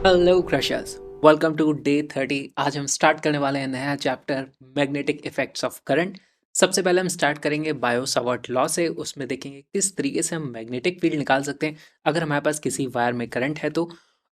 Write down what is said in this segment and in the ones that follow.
Hello crushers, welcome to day 30। आज हम start करने वाले हैं नया chapter magnetic effects of current. सबसे पहले हम स्टार्ट करेंगे बायो सावर्ट लॉ से। उसमें देखेंगे किस तरीके से हम मैग्नेटिक फील्ड निकाल सकते हैं अगर हमारे पास किसी वायर में करंट है तो।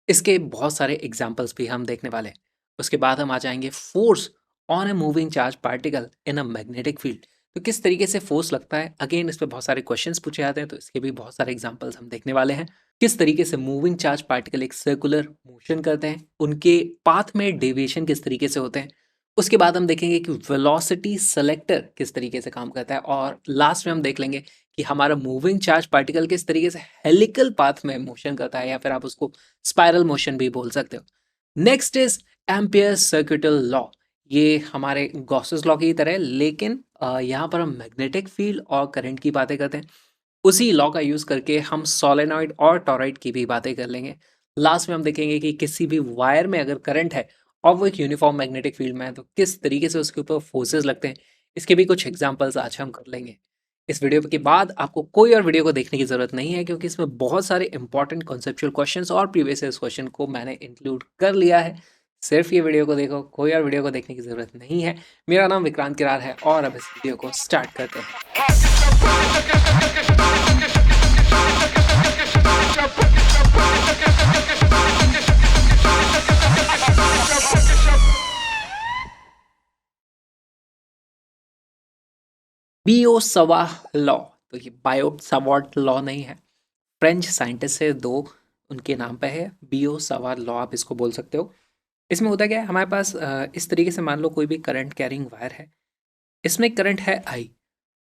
इसके बहुत सारे एग्जांपल्स भी हम देखने वाले हैं। उसके बाद हम आ जाएंगे force on a moving charge particle in a magnetic field. तो किस तरीके से फोर्स लगता है, अगेन इस पर बहुत सारे क्वेश्चंस पूछे जाते हैं, तो इसके भी बहुत सारे एग्जांपल्स हम देखने वाले हैं। किस तरीके से मूविंग चार्ज पार्टिकल एक सर्कुलर मोशन करते हैं, उनके पाथ में डेविएशन किस तरीके से होते हैं। उसके बाद हम देखेंगे कि वेलोसिटी सेलेक्टर किस तरीके से काम करता है, और लास्ट में हम देख लेंगे कि हमारा मूविंग चार्ज पार्टिकल किस तरीके से हेलिकल पाथ में मोशन करता है, या फिर आप उसको स्पाइरल मोशन भी बोल सकते हो। Next is ampere circuital law. ये हमारे गॉसेस लॉ की तरह है, लेकिन यहाँ पर हम मैग्नेटिक फील्ड और करंट की बातें करते हैं। उसी लॉ का यूज करके हम सोलेनॉइड और टॉरॉइड की भी बातें कर लेंगे। लास्ट में हम देखेंगे कि किसी भी वायर में अगर करंट है और वो एक यूनिफॉर्म मैग्नेटिक फील्ड में है तो किस तरीके से उसके ऊपर फोर्सेस लगते हैं। इसके भी कुछ एग्जांपल्स आज हम कर लेंगे। इस वीडियो के बाद आपको कोई और वीडियो को देखने की जरूरत नहीं है, क्योंकि इसमें बहुत सारे इंपॉर्टेंट कॉन्सेप्चुअल क्वेश्चंस और प्रीवियस ईयर क्वेश्चन को मैंने इंक्लूड कर लिया है। सिर्फ ये वीडियो को देखो, कोई और वीडियो को देखने की जरूरत नहीं है। मेरा नाम विक्रांत किरार है और अब इस वीडियो को स्टार्ट करते हैं। बियो सवा लॉ। तो ये बायो सवार्ट लॉ नहीं है, फ्रेंच साइंटिस्ट से दो, उनके नाम पे है। बियो सवा लॉ आप इसको बोल सकते हो। इसमें होता क्या है, हमारे पास इस तरीके से मान लो कोई भी करंट कैरिंग वायर है, इसमें करंट है आई,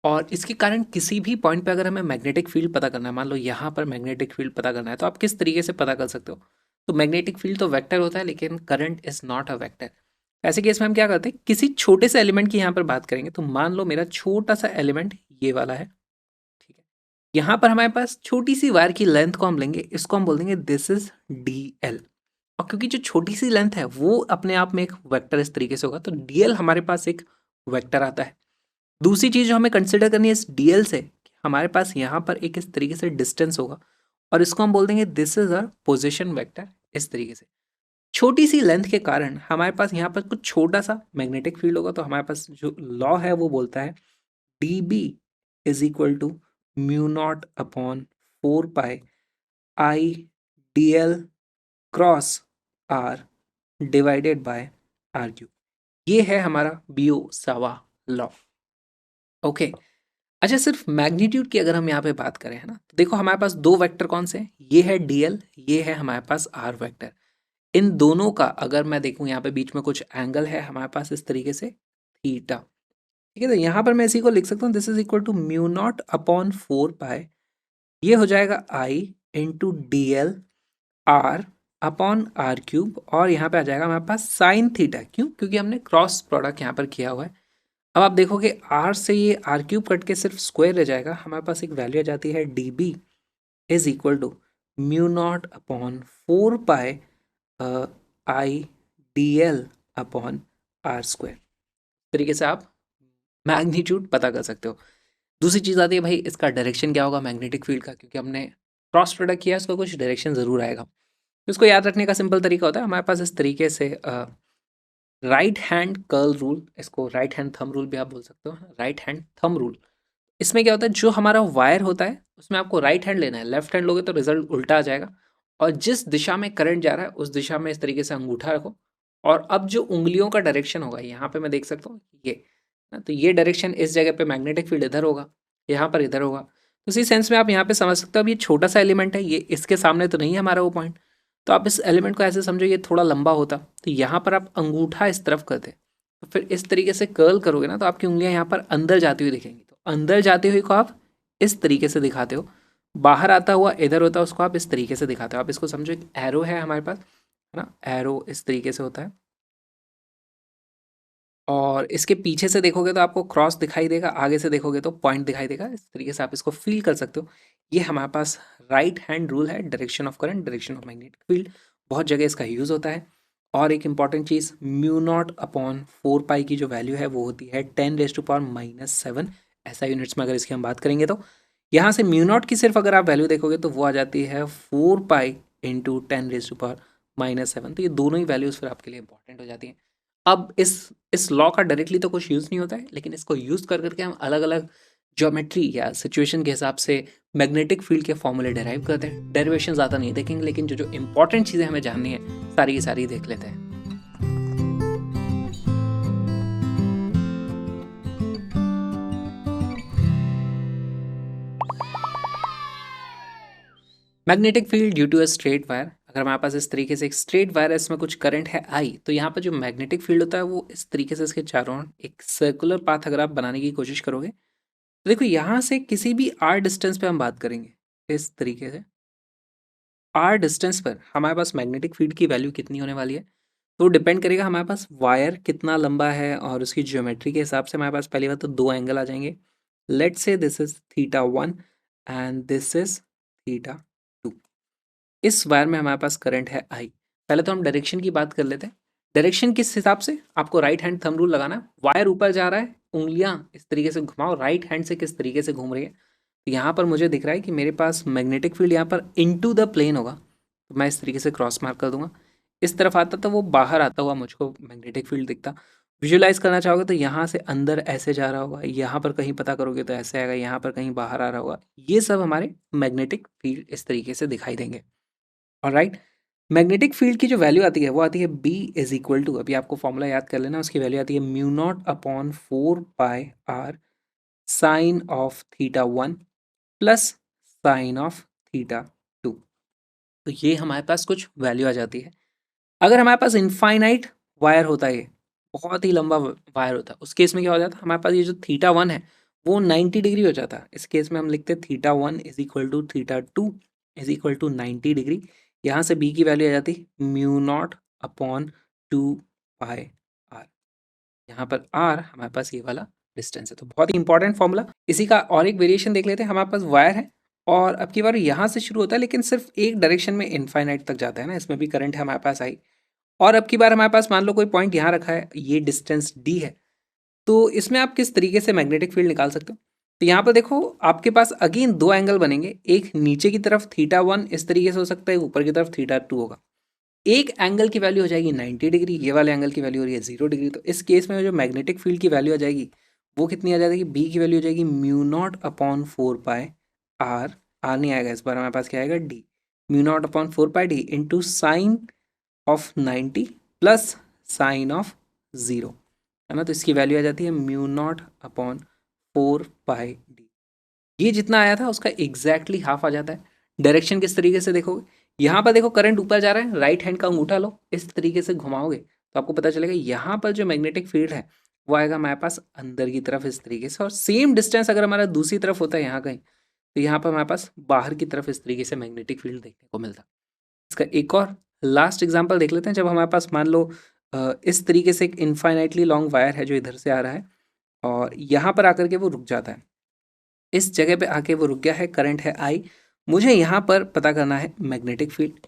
और इसके कारण किसी भी पॉइंट पे अगर हमें मैग्नेटिक फील्ड पता करना है, मान लो यहाँ पर मैग्नेटिक फील्ड पता करना है, तो आप किस तरीके से पता कर सकते हो। तो मैग्नेटिक फील्ड तो वेक्टर होता है, लेकिन current is not a vector. ऐसे केस में हम क्या करते हैं, किसी छोटे से एलिमेंट की यहाँ पर बात करेंगे। तो मान लो मेरा छोटा सा एलिमेंट ये वाला है, ठीक है। यहाँ पर हमारे पास छोटी सी वायर की लेंथ को हम लेंगे, इसको हम बोल देंगे दिस इज डी एल। और क्योंकि जो छोटी सी लेंथ है वो अपने आप में एक वेक्टर इस तरीके से होगा, तो डीएल हमारे पास एक वेक्टर आता है। दूसरी चीज जो हमें कंसिडर करनी है इस डीएल से, हमारे पास यहाँ पर एक इस तरीके से डिस्टेंस होगा, और इसको हम बोल देंगे this is a position vector. इस तरीके से छोटी सी लेंथ के कारण हमारे पास यहाँ पर कुछ छोटा सा मैग्नेटिक फील्ड होगा। तो हमारे पास जो लॉ है वो बोलता है D B is equal to mu naught upon 4 pi I D L cross R divided by R cube. ये है हमारा बियो सावा लॉ। ओके, अच्छा, सिर्फ मैग्नीट्यूड की अगर हम यहाँ पे बात करें, है ना, तो देखो हमारे पास दो वेक्टर कौन से हैं, ये है डीएल, ये है हमारे पास आर वेक्टर। इन दोनों का अगर मैं देखूं, यहाँ पे बीच में कुछ एंगल है हमारे पास इस तरीके से थीटा, ठीक है। तो यहाँ पर मैं इसी को लिख सकता हूँ, this is equal to mu naught upon 4 pi, ये हो जाएगा I into D L R upon R cube, और यहाँ पे आ जाएगा हमारे पास साइन थीटा। क्यों? क्योंकि हमने क्रॉस प्रोडक्ट यहाँ पर किया हुआ है। अब आप देखोगे आर से ये आर क्यूब कट के सिर्फ स्क्वायर रह जाएगा, हमारे पास एक वैल्यू आ जाती है D B is equal to mu naught upon 4 pi I D L upon R square. तरीके से आप मैग्नीट्यूड पता कर सकते हो। दूसरी चीज़ आती है भाई, इसका डायरेक्शन क्या होगा मैग्नेटिक फील्ड का, क्योंकि हमने क्रॉस प्रोडक्ट किया, इसका कुछ डायरेक्शन ज़रूर आएगा। तो इसको याद रखने का सिंपल तरीका होता है, हमारे पास इस तरीके से राइट हैंड कर्ल रूल, इसको राइट हैंड थंब रूल भी आप बोल सकते हो, राइट हैंड थंब रूल। इसमें क्या होता है, जो हमारा वायर होता है उसमें आपको राइट हैंड लेना है, लेफ्ट हैंड लोगे तो रिजल्ट उल्टा आ जाएगा। और जिस दिशा में करंट जा रहा है उस दिशा में इस तरीके से अंगूठा रखो, और अब जो उंगलियों का डायरेक्शन होगा, यहाँ पे मैं देख सकता हूँ ये ना, तो ये डायरेक्शन इस जगह पे मैग्नेटिक फील्ड इधर होगा, यहाँ पर इधर होगा। तो इसी सेंस में आप यहाँ पे समझ सकते हो, अब ये छोटा सा एलिमेंट है, ये इसके सामने तो नहीं है हमारा वो पॉइंट। तो आप इस एलिमेंट को ऐसे समझो, ये थोड़ा लंबा होता, तो यहाँ पर आप अंगूठा इस तरफ करते, तो फिर इस तरीके से कर्ल करोगे ना, तो आपकी उंगलियां यहाँ पर अंदर जाती हुई दिखेंगी। तो अंदर जाती हुई को आप इस तरीके से दिखाते हो, बाहर आता हुआ इधर होता है, उसको आप इस तरीके से दिखाते हो। आप इसको समझो, एक एरो है हमारे पास, है ना, एरो इस तरीके से होता है, और इसके पीछे से देखोगे तो आपको क्रॉस दिखाई देगा, आगे से देखोगे तो पॉइंट दिखाई देगा। इस तरीके से आप इसको फील कर सकते हो। ये हमारे पास राइट हैंड रूल है, direction of current, direction of magnetic field. बहुत जगह इसका यूज़ होता है। और एक इंपॉर्टेंट चीज़, म्यू नॉट अपॉन 4 पाई की जो वैल्यू है वो होती है 10⁻⁻⁷ ऐसा यूनिट्स में अगर इसकी हम बात करेंगे तो। यहाँ से म्यू नॉट की सिर्फ अगर आप वैल्यू देखोगे तो वो आ जाती है 4 पाई इंटू 10⁻⁻⁷। तो ये दोनों ही वैल्यूज़ फिर आपके लिए इंपॉर्टेंट हो जाती हैं। अब इस लॉ का डायरेक्टली तो कुछ यूज़ नहीं होता है, लेकिन इसको यूज़ कर करके हम अलग अलग ज्योमेट्री या सिचुएशन के हिसाब से मैग्नेटिक फील्ड के फॉर्मूले डेराइव करते हैं। डेरिवेशन ज़्यादा नहीं देखेंगे, लेकिन जो जो इंपॉर्टेंट चीज़ें हमें जाननी है सारी की सारी देख लेते हैं। Magnetic field due to a straight wire, अगर हमारे पास इस तरीके से एक स्ट्रेट वायर है, इसमें कुछ करंट है आई, तो यहाँ पर जो मैग्नेटिक फील्ड होता है वो इस तरीके से इसके चारों ओर एक सर्कुलर पाथ अगर आप बनाने की कोशिश करोगे तो देखो यहाँ से किसी भी आर डिस्टेंस पे हम बात करेंगे इस तरीके से, आर डिस्टेंस पर हमारे पास मैग्नेटिक फील्ड की वैल्यू कितनी होने वाली है तो डिपेंड करेगा हमारे पास वायर कितना लंबा है और उसकी ज्योमेट्री के हिसाब से हमारे पास पहली बात तो दो एंगल आ जाएंगे। Let's say this is θ1 and this is θ2। इस वायर में हमारे पास करंट है आई। पहले तो हम डायरेक्शन की बात कर लेते हैं। डायरेक्शन किस हिसाब से, आपको राइट हैंड थंब रूल लगाना है। वायर ऊपर जा रहा है, उंगलियां इस तरीके से घुमाओ, राइट हैंड से किस तरीके से घूम रही है। तो यहाँ पर मुझे दिख रहा है कि मेरे पास मैग्नेटिक फील्ड यहाँ पर इनटू द प्लेन होगा, तो मैं इस तरीके से क्रॉस मार्क कर दूंगा। इस तरफ आता तो वो बाहर आता हुआ मुझको मैग्नेटिक फील्ड दिखता। विजुअलाइज करना चाहोगे तो यहाँ से अंदर ऐसे जा रहा होगा, यहाँ पर कहीं पता करोगे तो ऐसे आएगा, यहाँ पर कहीं बाहर आ रहा होगा। ये सब हमारे मैग्नेटिक फील्ड इस तरीके से दिखाई देंगे। ऑलराइट, मैग्नेटिक फील्ड की जो वैल्यू आती है वो आती है B इज इक्वल टू, अभी आपको फॉर्मूला याद कर लेना, उसकी वैल्यू आती है mu naught upon 4 pi r sine of θ1 plus sine of θ2। तो ये हमारे पास कुछ वैल्यू आ जाती है। अगर हमारे पास इनफाइनाइट वायर होता है, ये बहुत ही लंबा वायर होता है, उस केस में क्या हो जाता है, हमारे पास ये जो θ1 है वो 90 डिग्री हो जाता है। इस केस में हम लिखते हैं θ1 is equal to θ2 is equal to 90 degree. यहाँ से B की वैल्यू आ जाती है mu naught upon 2 pi r। यहाँ पर r हमारे पास ये वाला डिस्टेंस है। तो बहुत ही इंपॉर्टेंट फॉर्मूला। इसी का और एक वेरिएशन देख लेते हैं। हमारे पास वायर है और अब की बार यहाँ से शुरू होता है, लेकिन सिर्फ एक डायरेक्शन में इनफाइनाइट तक जाता है ना, इसमें भी करंट है हमारे पास आई। और अब की बार हमारे पास मान लो कोई पॉइंट यहाँ रखा है, ये डिस्टेंस d है, तो इसमें आप किस तरीके से मैग्नेटिक फील्ड निकाल सकते हो। तो यहाँ पर देखो आपके पास अगेन दो एंगल बनेंगे, एक नीचे की तरफ θ1 इस तरीके से हो सकता है, ऊपर की तरफ θ2 होगा। एक एंगल की वैल्यू हो जाएगी 90 डिग्री, ये वाले एंगल की वैल्यू हो रही है 0 डिग्री। तो इस केस में जो मैग्नेटिक फील्ड की वैल्यू आ जाएगी वो कितनी आ जाएगी, B की वैल्यू हो जाएगी mu naught upon 4 pi r। r नहीं आएगा इस बार, हमारे पास क्या आएगा d, mu naught upon 4 pi d into sine of 90 plus sine of 0, है ना। तो इसकी वैल्यू आ जाती है म्यू नॉट अपॉन 4 पाई d। ये जितना आया था उसका एग्जैक्टली हाफ आ जाता है। डायरेक्शन किस तरीके से देखोगे, यहाँ पर देखो करंट ऊपर जा रहा है, राइट हैंड का अंगूठा लो, इस तरीके से घुमाओगे तो आपको पता चलेगा यहाँ पर जो मैग्नेटिक फील्ड है वो आएगा हमारे पास अंदर की तरफ इस तरीके से। और सेम डिस्टेंस अगर हमारा दूसरी तरफ होता है यहाँ कहीं, तो यहाँ पर हमारे पास बाहर की तरफ इस तरीके से मैग्नेटिक फील्ड देखने को मिलता है। इसका एक और लास्ट एग्जाम्पल देख लेते हैं। जब हमारे पास मान लो इस तरीके से एक इनफाइनाइटली लॉन्ग वायर है जो इधर से आ रहा है और यहाँ पर आकर के वो रुक जाता है, इस जगह पे आके वो रुक गया है, करंट है आई, मुझे यहाँ पर पता करना है मैग्नेटिक फील्ड।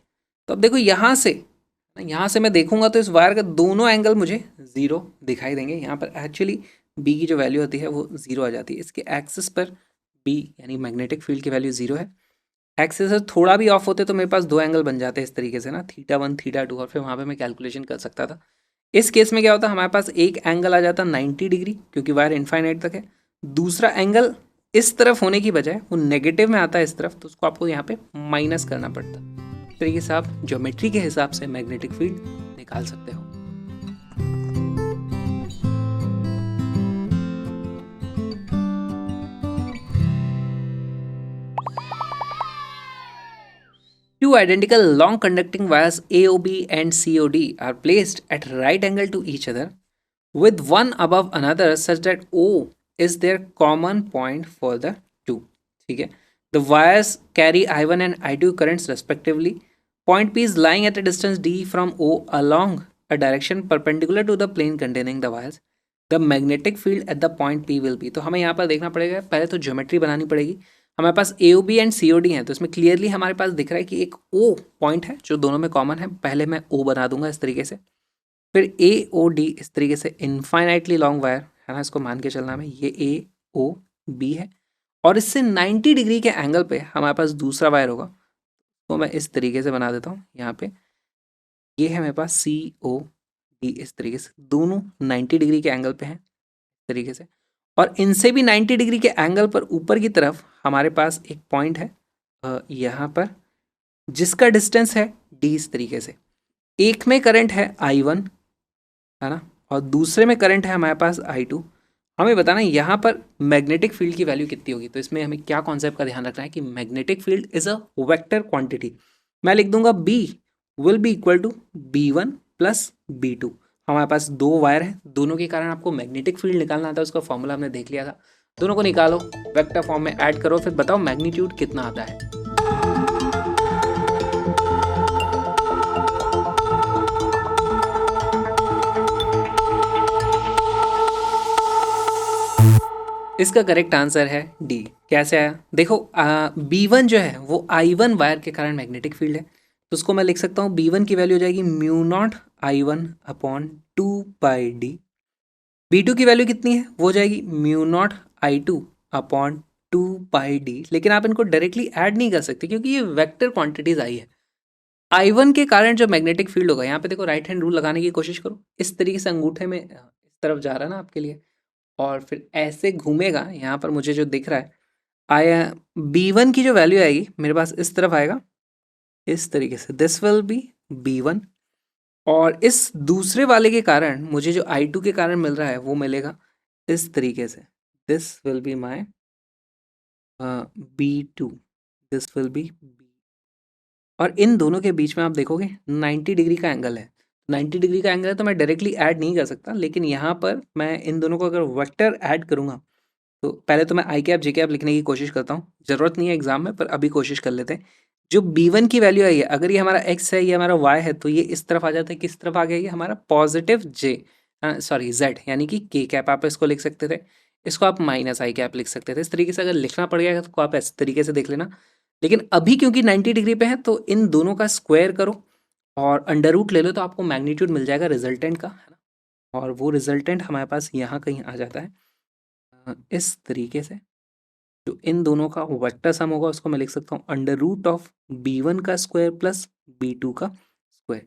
तो अब देखो यहाँ से मैं देखूंगा तो इस वायर का दोनों एंगल मुझे जीरो दिखाई देंगे। यहाँ पर एक्चुअली बी की जो वैल्यू होती है वो जीरो आ जाती है। इसके एक्सिस पर बी यानी मैग्नेटिक फील्ड की वैल्यू जीरो है। एक्सिस से थोड़ा भी ऑफ होते तो मेरे पास दो एंगल बन जाते हैं इस तरीके से ना, θ1 θ2, और फिर वहाँ पे मैं कैलकुलेशन कर सकता था। इस केस में क्या होता है, हमारे पास एक एंगल आ जाता 90 डिग्री क्योंकि वायर इनफाइनाइट तक है, दूसरा एंगल इस तरफ होने की बजाय वो नेगेटिव में आता है इस तरफ, तो उसको आपको यहाँ पे माइनस करना पड़ता। इस तरीके से आप ज्योमेट्री के हिसाब से मैग्नेटिक फील्ड निकाल सकते हो। Two identical long conducting wires AOB and COD are placed at right angle to each other with one above another such that O is their common point for the two. ठीक है, the wires carry I1 and I2 currents respectively. Point P is lying at a distance d from O along a direction perpendicular to the plane containing the wires. The magnetic field at the point P will be. तो हमें यहाँ पर देखना पड़ेगा, पहले तो geometry बनानी पड़ेगी। हमारे पास AOB एंड COD है, तो इसमें क्लियरली हमारे पास दिख रहा है कि एक O पॉइंट है जो दोनों में कॉमन है। पहले मैं O बना दूंगा इस तरीके से, फिर AOD इस तरीके से इनफाइनाइटली लॉन्ग वायर है ना, इसको मान के चलना में ये AOB है, और इससे 90 डिग्री के एंगल पे हमारे पास दूसरा वायर होगा, तो मैं इस तरीके से बना देता हूँ यहाँ पे। ये है मेरे पास सी ओ डी, इस तरीके से दोनों 90 डिग्री के एंगल पे हैं इस तरीके से। और इनसे भी 90 डिग्री के एंगल पर ऊपर की तरफ हमारे पास एक पॉइंट है यहाँ पर, जिसका डिस्टेंस है डी, इस तरीके से। एक में करंट है I1, है ना, और दूसरे में करंट है हमारे पास I2। हमें बताना है यहाँ पर मैग्नेटिक फील्ड की वैल्यू कितनी होगी। तो इसमें हमें क्या कॉन्सेप्ट का ध्यान रखना है कि magnetic field is a vector quantity. मैं लिख दूंगा B will be equal to B1 plus B2। हमारे पास दो वायर हैं, दोनों के कारण आपको मैग्नेटिक फील्ड निकालना था, उसका फॉर्मूला हमने देख लिया था। दोनों को निकालो, वेक्टर फॉर्म में ऐड करो, फिर बताओ मैग्नीट्यूड कितना आता है। इसका करेक्ट आंसर है डी। कैसे आया देखो, B1 जो है वो I1 वायर के कारण मैग्नेटिक फील्ड है, तो उसको मैं लिख सकता हूँ B1 की वैल्यू हो जाएगी mu not I1 upon 2πD। B2 की वैल्यू कितनी है, वो हो जाएगी mu not I2 upon 2πD। लेकिन आप इनको डायरेक्टली ऐड नहीं कर सकते क्योंकि ये वेक्टर क्वांटिटीज आई है। I1 के कारण जो मैग्नेटिक फील्ड होगा, यहाँ पे देखो राइट हैंड रूल लगाने की कोशिश करो, इस तरीके से अंगूठे में इस तरफ जा रहा है ना आपके लिए, और फिर ऐसे घूमेगा। यहाँ पर मुझे जो दिख रहा है, आया B1 की जो वैल्यू आएगी मेरे पास इस तरफ आएगा, इस तरीके से, दिस विल बी B1। और इस दूसरे वाले के कारण मुझे जो I2 के कारण मिल रहा है वो मिलेगा इस तरीके से, this will be my B2, this will B B। और इन दोनों के बीच में आप देखोगे 90 डिग्री का एंगल है। 90 डिग्री का एंगल है तो मैं डायरेक्टली ऐड नहीं कर सकता, लेकिन यहाँ पर मैं इन दोनों को अगर वेक्टर ऐड करूँगा, तो पहले तो मैं आई कैप जे कैप लिखने की कोशिश करता हूँ, ज़रूरत नहीं है एग्जाम में, पर अभी कोशिश कर लेते हैं। जो B1 की वैल्यू आई है, अगर ये हमारा x है, ये हमारा y है, तो ये इस तरफ आ जाता है, किस तरफ आ गया, ये हमारा पॉजिटिव j, सॉरी z, यानी कि k कैप आप इसको लिख सकते थे। इसको आप माइनस आई कैप लिख सकते थे। इस तरीके से अगर लिखना पड़ गया तो आप इस तरीके से देख लेना। लेकिन अभी क्योंकि 90 डिग्री पे है, तो इन दोनों का स्क्वायर करो और अंडर रूट ले लो, तो आपको मैग्नीट्यूड मिल जाएगा रिजल्टेंट का, है ना। और वो रिजल्टेंट हमारे पास यहाँ कहीं आ जाता है इस तरीके से। जो इन दोनों का वेक्टर सम होगा उसको मैं लिख सकता हूँ अंडर रूट ऑफ B1 का स्क्वायर प्लस B2 का स्क्वायर।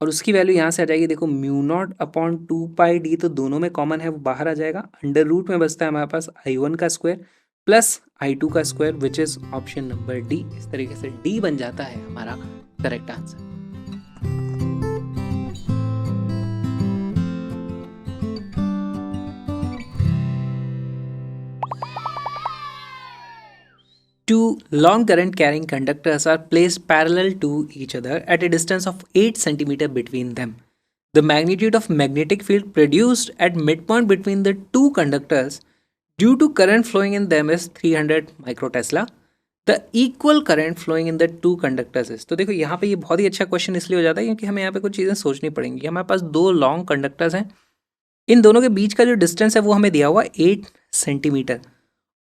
और उसकी वैल्यू यहाँ से आ जाएगी, देखो म्यू नॉट अपॉन 2πD, तो दोनों में कॉमन है, वो बाहर आ जाएगा। अंडर रूट में बचता है हमारे पास I1 का स्क्वायर प्लस I2 का square, which is option number D. इस तरीके से डी बन जाता है हमारा correct answer. Two long current carrying conductors are placed parallel to each other at a distance of 8 cm between them. The magnitude of magnetic field produced at midpoint between the two conductors due to current flowing in them is 300 microtesla. The equal current flowing in the two conductors is, तो देखो यहाँ पे ये बहुत ही अच्छा question इसलिए हो जाता है क्योंकि हमें यहाँ पे कुछ चीज़ें सोचनी पड़ेंगी। हमारे पास दो लॉन्ग कंडक्टर्स हैं, इन दोनों के बीच का जो डिस्टेंस है वो हमें दिया हुआ 8 सेंटीमीटर,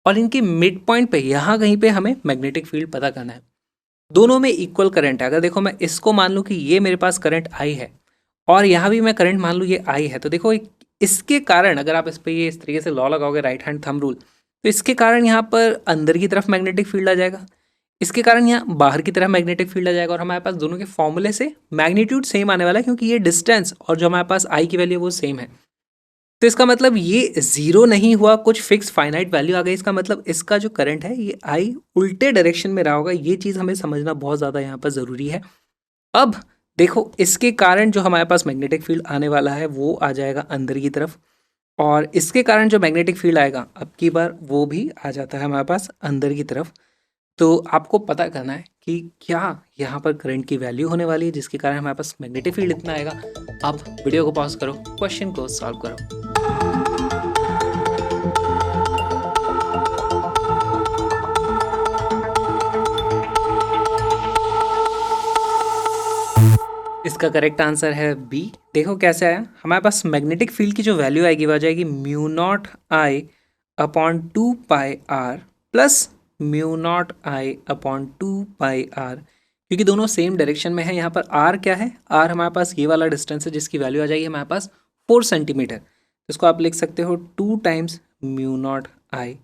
और इनके मिड पॉइंट पे यहाँ कहीं पे हमें मैग्नेटिक फील्ड पता करना है। दोनों में इक्वल करंट है। अगर देखो मैं इसको मान लूँ कि ये मेरे पास करंट आई है और यहाँ भी मैं करंट मान लूँ ये आई है, तो देखो इसके कारण अगर आप इस पर ये इस तरीके से लॉ लगाओगे, राइट हैंड थंब रूल, तो इसके कारण यहाँ पर अंदर की तरफ मैग्नेटिक फील्ड आ जाएगा, इसके कारण यहाँ बाहर की तरफ मैग्नेटिक फील्ड आ जाएगा, और हमारे पास दोनों के फॉर्मूले से मैग्नीट्यूड सेम आने वाला है क्योंकि ये डिस्टेंस और जो हमारे पास आई की वैल्यू वो सेम है। तो इसका मतलब ये जीरो नहीं हुआ, कुछ फिक्स फाइनाइट वैल्यू आ गई। इसका मतलब इसका जो करंट है ये आई उल्टे डायरेक्शन में रहा होगा। ये चीज़ हमें समझना बहुत ज़्यादा यहाँ पर ज़रूरी है। अब देखो इसके कारण जो हमारे पास मैग्नेटिक फील्ड आने वाला है वो आ जाएगा अंदर की तरफ, और इसके कारण जो मैग्नेटिक फील्ड आएगा अब की बार वो भी आ जाता है हमारे पास अंदर की तरफ। तो आपको पता करना है कि क्या यहाँ पर करंट की वैल्यू होने वाली है जिसके कारण हमारे पास मैग्नेटिक फील्ड इतना आएगा। आप वीडियो को पॉज करो, क्वेश्चन को सॉल्व करो। इसका करेक्ट आंसर है बी। देखो कैसे आया, हमारे पास मैग्नेटिक फील्ड की जो वैल्यू आएगी वो आ जाएगी mu naught I upon 2πr plus mu naught I upon 2πr, क्योंकि दोनों सेम डायरेक्शन में है। यहाँ पर r क्या है, r हमारे पास ये वाला डिस्टेंस है जिसकी वैल्यू आ जाएगी हमारे पास 4 सेंटीमीटर। इसको आप लिख सकते हो 2 times mu naught I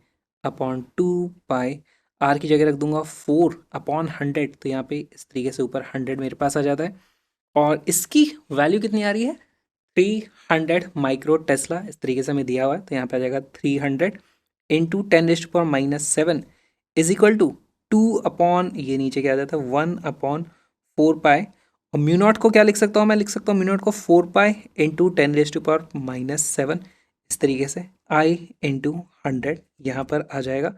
upon 2 pi, R की जगह रख दूंगा 4/100, तो यहाँ पे इस तरीके से ऊपर 100 मेरे पास आ जाता है। और इसकी वैल्यू कितनी आ रही है, 300 माइक्रो टेस्ला, इस तरीके से हमें दिया हुआ है। तो यहाँ पे आ जाएगा 300 into 10⁻⁻⁷ is equal to 2 upon, ये नीचे क्या आ जाता है, 1/4 पाई। और म्यू नॉट को क्या लिख सकता हूँ, मैं लिख सकता हूँ म्यू नॉट को 4 पाई इंटू 10⁻⁻⁷, इस तरीके से आई इंटू 100 यहाँ पर आ जाएगा।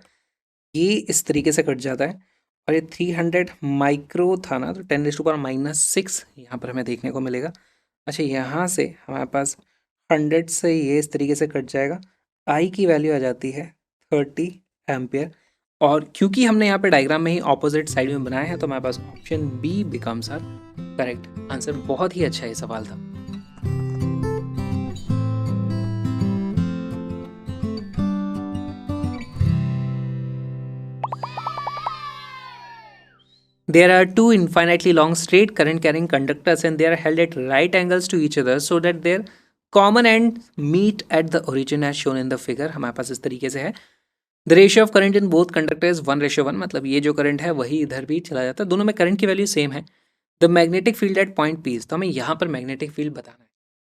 ये इस तरीके से कट जाता है। और ये 300 माइक्रो था ना, तो 10⁻⁻6 यहाँ पर हमें देखने को मिलेगा। अच्छा, यहाँ से हमारे पास 100 से ये इस तरीके से कट जाएगा। आई की वैल्यू आ जाती है 30 एम्पियर। और क्योंकि हमने यहाँ पे डायग्राम में ही ऑपोजिट साइड में बनाया है, तो हमारे पास option B becomes our correct answer. बहुत ही अच्छा ये सवाल था। There are two infinitely long straight current carrying conductors and they are held at right angles to each other so that their common ends meet at the origin as shown in the figure। हमारे पास इस तरीके से है। The ratio of current in both conductor is 1:1, मतलब ये जो current है वही इधर भी चला जाता है, दोनों में करंट की वैल्यू सेम है। The magnetic field at point P, तो हमें यहाँ पर मैग्नेटिक फील्ड बताना है।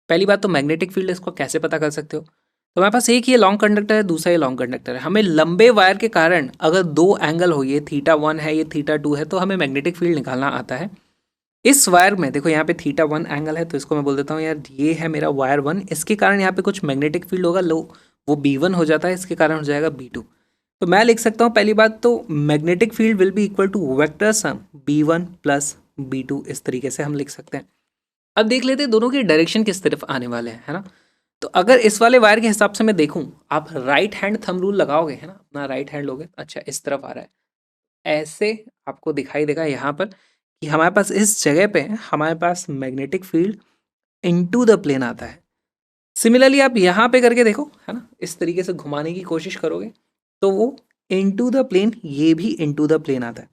पहली बात तो मैग्नेटिक फील्ड इसको कैसे पता कर सकते हो, तो हमारे पास एक ये लॉन्ग कंडक्टर है, दूसरा ये लॉन्ग कंडक्टर है। हमें लंबे वायर के कारण अगर दो एंगल हो, ये θ1 है, ये θ2 है, तो हमें मैग्नेटिक फील्ड निकालना आता है। इस वायर में देखो, यहाँ पे θ1 एंगल है, तो इसको मैं बोल देता हूँ यार ये है मेरा वायर 1, इसके कारण यहाँ पे कुछ मैग्नेटिक फील्ड होगा, लो वो B1 हो जाता है, इसके कारण हो जाएगा B2। तो मैं लिख सकता हूँ पहली बात तो magnetic field will be equal to vector sum B1 plus B2, इस तरीके से हम लिख सकते हैं। अब देख लेते हैं दोनों की डायरेक्शन किस तरफ आने वाले हैं, है ना। तो अगर इस वाले वायर के हिसाब से मैं देखूं, आप राइट हैंड थंब रूल लगाओगे, है ना, अपना राइट हैंड लोगे, अच्छा इस तरफ आ रहा है, ऐसे आपको दिखाई देगा यहाँ पर कि हमारे पास इस जगह पे हमारे पास magnetic field into the plane आता है। सिमिलरली आप यहाँ पे करके देखो, है ना, इस तरीके से घुमाने की कोशिश करोगे तो वो इनटू द प्लेन, ये भी इनटू द प्लेन आता है।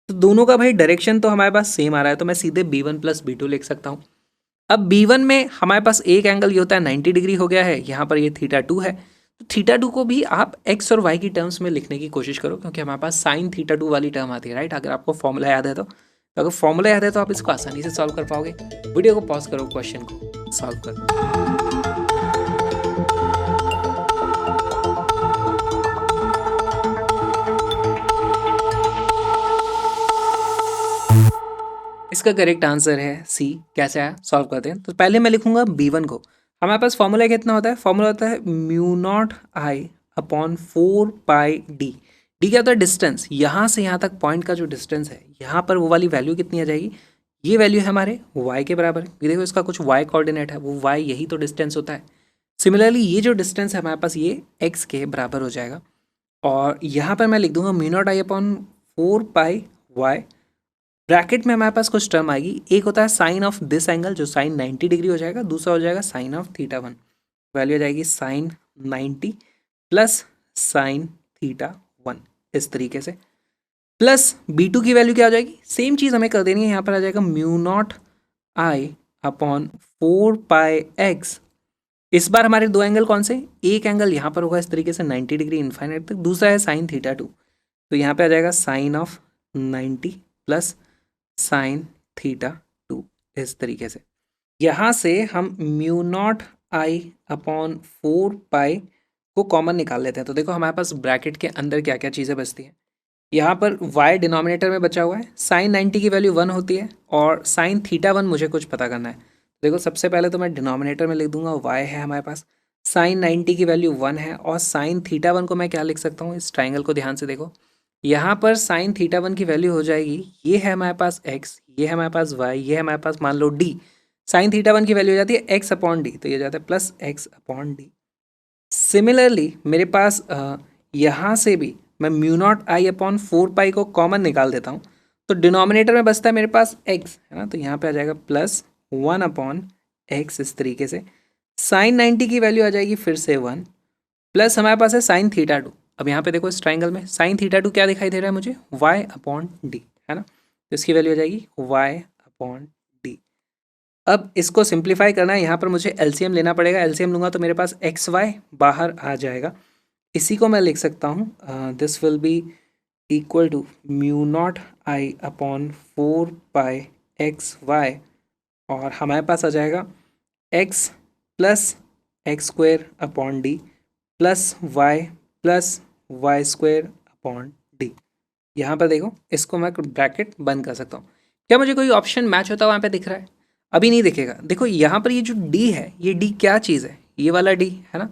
तो दोनों का भाई डायरेक्शन तो हमारे पास सेम आ रहा है, तो मैं सीधे B1 प्लस B2 लिख सकता हूँ। अब B1 में हमारे पास एक एंगल ये होता है 90 डिग्री हो गया है, यहाँ पर ये θ2 है। तो θ2 को भी आप x और y की टर्म्स में लिखने की कोशिश करो, क्योंकि हमारे पास sin θ2 वाली टर्म आती है, राइट। अगर आपको फॉर्मूला याद है तो अगर फॉर्मूला याद है तो आप इसको आसानी से सॉल्व कर पाओगे। वीडियो को पॉज करो, क्वेश्चन को सॉल्व करो। इसका करेक्ट आंसर है सी। कैसे आया, सॉल्व करते हैं। तो पहले मैं लिखूंगा B1 को, हमारे पास फॉर्मूला कितना होता है, फॉर्मूला होता है mu naught I upon 4 pi D. D क्या होता है, डिस्टेंस, यहाँ से यहाँ तक पॉइंट का जो डिस्टेंस है, यहाँ पर वो वाली वैल्यू कितनी आ जाएगी, ये वैल्यू है हमारे y के बराबर है। ये देखो इसका कुछ y कोऑर्डिनेट है, वो y यही तो डिस्टेंस होता है। सिमिलरली ये जो डिस्टेंस है हमारे पास, ये x के बराबर हो जाएगा। और यहाँ पर मैं लिख दूंगा mu naught I upon 4 pi y। Bracket में हमारे पास कुछ टर्म आएगी, एक होता है साइन ऑफ दिस एंगल जो साइन 90 डिग्री हो जाएगा, दूसरा हो जाएगा साइन ऑफ θ1, वैल्यू आ जाएगी साइन 90 प्लस साइन θ1, इस तरीके से। प्लस B2 की वैल्यू क्या हो जाएगी, सेम चीज़ हमें कर देनी है, यहाँ पर आ जाएगा mu naught I upon 4 pi x। इस बार हमारे दो एंगल कौन से, एक एंगल यहाँ पर होगा इस तरीके से 90 डिग्री इनफाइनाइट तक, दूसरा है साइन θ2, तो यहाँ पे आ जाएगा साइन ऑफ 90 प्लस साइन θ2, इस तरीके से। यहाँ से हम म्यू नॉट आई अपॉन 4 पाई को कॉमन निकाल लेते हैं। तो देखो हमारे पास ब्रैकेट के अंदर क्या क्या चीज़ें बचती हैं। यहाँ पर y डिनोमिनेटर में बचा हुआ है, साइन 90 की वैल्यू 1 होती है और साइन θ1 मुझे कुछ पता करना है। देखो सबसे पहले तो मैं डिनोमिनेटर में लिख दूंगा y है हमारे पास, साइन 90 की वैल्यू 1 है, और साइन θ1 को मैं क्या लिख सकता हूँ, इस ट्राइंगल को ध्यान से देखो, यहाँ पर साइन θ1 की वैल्यू हो जाएगी, ये है हमारे पास x, ये है हमारे पास y, ये है हमारे पास मान लो d। साइन θ1 की वैल्यू हो जाती है x अपॉन डी, तो ये जाता है plus x upon D. Similarly मेरे पास यहाँ से भी मैं म्यू नॉट आई अपॉन 4 पाई को कॉमन निकाल देता हूँ, तो डिनोमिनेटर में बचता है मेरे पास x, है ना, तो यहाँ पे आ जाएगा प्लस 1 अपॉन x, इस तरीके से। साइन 90 की वैल्यू आ जाएगी फिर से 1, प्लस हमारे पास है साइन θ2। अब यहाँ पे देखो इस ट्राइंगल में साइन θ2 क्या दिखाई दे रहा है मुझे, y अपॉन डी, है ना, तो इसकी वैल्यू आ जाएगी y अपॉन डी। अब इसको सिंप्लीफाई करना है, यहाँ पर मुझे एलसीएम लेना पड़ेगा, एलसीएम लूंगा तो मेरे पास एक्स वाई बाहर आ जाएगा। इसी को मैं लिख सकता हूँ, this will be equal to mu naught I upon 4 pi XY, और हमारे पास आ जाएगा x plus x² upon D plus y+y² upon D। यहाँ पर देखो, इसको मैं ब्रैकेट बंद कर सकता हूँ। क्या मुझे कोई ऑप्शन मैच होता वहाँ पे दिख रहा है? अभी नहीं दिखेगा। देखो यहाँ पर ये जो D है, ये D क्या चीज़ है? ये वाला D है ना।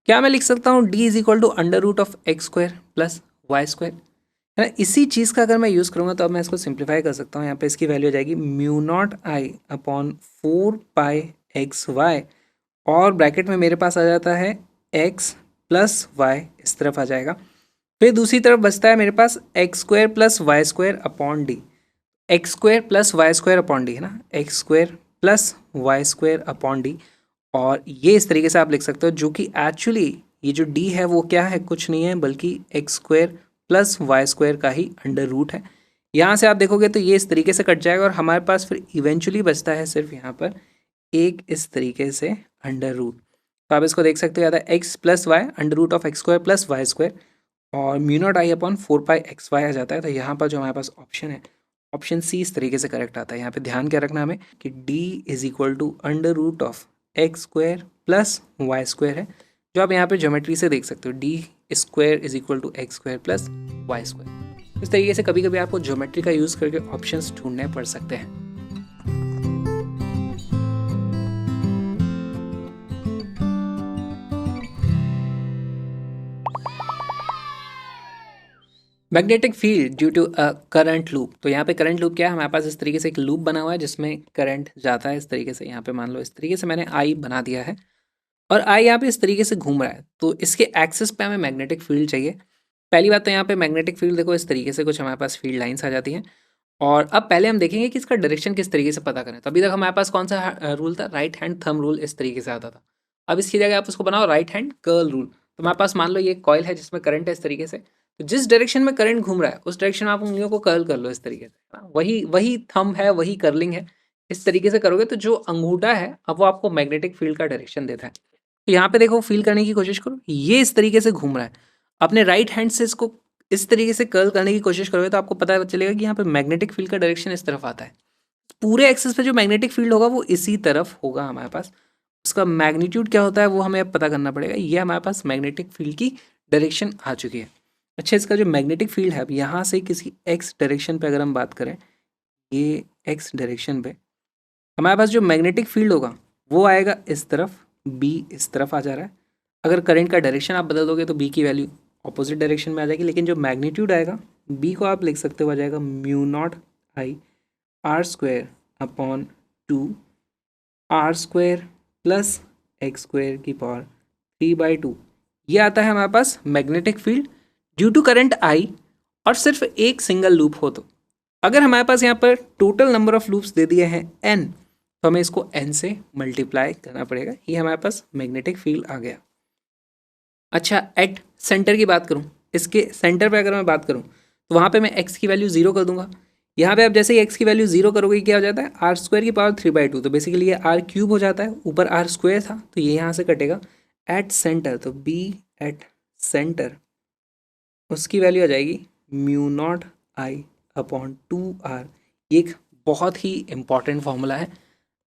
क्या मैं लिख सकता हूँ D is equal to under root of x² plus y², है ना। इसी चीज़ का अगर मैं यूज़ करूँगा तो अब मैं इसको सिंप्लीफाई कर सकता हूँ। यहाँ पे इसकी वैल्यू हो जाएगी mu naught I upon 4 pi XY, और ब्रैकेट में मेरे पास आ जाता है x प्लस वाई, इस तरफ आ जाएगा। फिर दूसरी तरफ बचता है मेरे पास x² plus y² upon D। x² plus y² upon D, है ना, x² plus y² upon D। और ये इस तरीके से आप लिख सकते हो, जो कि एक्चुअली ये जो D है वो क्या है, कुछ नहीं है बल्कि x² प्लस y² का ही अंडर रूट है। यहाँ से आप देखोगे तो ये इस तरीके से कट जाएगा, और हमारे पास फिर इवेंचुअली बचता है सिर्फ यहाँ पर एक इस तरीके से अंडर रूट। तो आप इसको देख सकते हो, या x plus y under root of x² plus y², और mu naught I upon 4 pi XY आ जाता है। तो यहाँ पर जो हमारे पास ऑप्शन है, ऑप्शन सी इस तरीके से करेक्ट आता है। यहाँ पे ध्यान क्या रखना हमें कि D is equal to under root of x² plus y² है, जो आप यहाँ पे ज्योमेट्री से देख सकते हो। D² is equal to x² plus y²। इस तरीके से कभी कभी आपको ज्योमेट्री का यूज़ करके ऑप्शंस ढूंढने पड़ सकते हैं। Magnetic field due to a current loop. तो यहाँ पे करंट लूप क्या है, हमारे पास इस तरीके से एक लूप बना हुआ है जिसमें करंट जाता है इस तरीके से। यहाँ पे मान लो इस तरीके से मैंने आई बना दिया है, और आई यहाँ पे इस तरीके से घूम रहा है, तो इसके एक्सिस पे हमें मैग्नेटिक फील्ड चाहिए। पहली बात तो यहाँ पे मैग्नेटिक फील्ड देखो, इस तरीके से कुछ हमारे पास फील्ड लाइन्स आ जाती हैं। और अब पहले हम देखेंगे कि इसका डायरेक्शन किस तरीके से पता करें। तो अभी तक हमारे पास कौन सा रूल था, राइट हैंड थंब रूल इस तरीके से आता था। अब इसकी जगह आप उसको बनाओ राइट हैंड कर्ल रूल। तो हमारे पास मान लो ये कॉइल है जिसमें करंट है इस तरीके से, तो जिस डायरेक्शन में करंट घूम रहा है उस डायरेक्शन में आप उंगलियों को कर्ल कर लो इस तरीके से, वही वही थंब है, वही कर्लिंग है। इस तरीके से करोगे तो जो अंगूठा है अब वो आपको मैग्नेटिक फील्ड का डायरेक्शन देता है। तो यहाँ पे देखो, फील करने की कोशिश करो, ये इस तरीके से घूम रहा है। अपने राइट हैंड से इसको इस तरीके से कर्ल करने की कोशिश करोगे तो आपको पता चलेगा कि यहाँ पे मैग्नेटिक फील्ड का डायरेक्शन इस तरफ आता है। पूरे एक्सिस पे जो मैग्नेटिक फील्ड होगा वो इसी तरफ होगा हमारे पास। उसका मैग्नीट्यूड क्या होता है वो हमें अब पता करना पड़ेगा। ये हमारे पास मैग्नेटिक फील्ड की डायरेक्शन आ चुकी है। अच्छा, इसका जो मैग्नेटिक फील्ड है, अब यहाँ से किसी एक्स डायरेक्शन पे अगर हम बात करें, ये एक्स डायरेक्शन पे हमारे पास जो मैग्नेटिक फील्ड होगा वो आएगा इस तरफ, बी इस तरफ आ जा रहा है। अगर करंट का डायरेक्शन आप बदल दोगे तो बी की वैल्यू ऑपोजिट डायरेक्शन में आ जाएगी, लेकिन जो मैग्नीट्यूड आएगा बी को आप लिख सकते हो, आ जाएगा mu naught I r² upon 2 r² plus x²⁵ ये आता है हमारे पास magnetic field due to current I, और सिर्फ एक सिंगल लूप हो। तो अगर हमारे पास यहाँ पर टोटल नंबर ऑफ लूप्स दे दिए हैं n, तो हमें इसको n से मल्टीप्लाई करना पड़ेगा। ये हमारे पास मैग्नेटिक फील्ड आ गया। अच्छा, एट सेंटर की बात करूँ, इसके सेंटर पे अगर मैं बात करूँ तो वहाँ पे मैं x की वैल्यू 0 कर दूंगा। यहाँ पे आप जैसे ही x की वैल्यू 0 करोगे क्या हो जाता है, r² की पावर 3/2। तो बेसिकली ये r³ हो जाता है, ऊपर r² था तो ये यहाँ से कटेगा। एट सेंटर, तो b एट सेंटर, उसकी वैल्यू आ जाएगी mu naught I upon 2r। ये एक बहुत ही इंपॉर्टेंट फॉर्मूला है।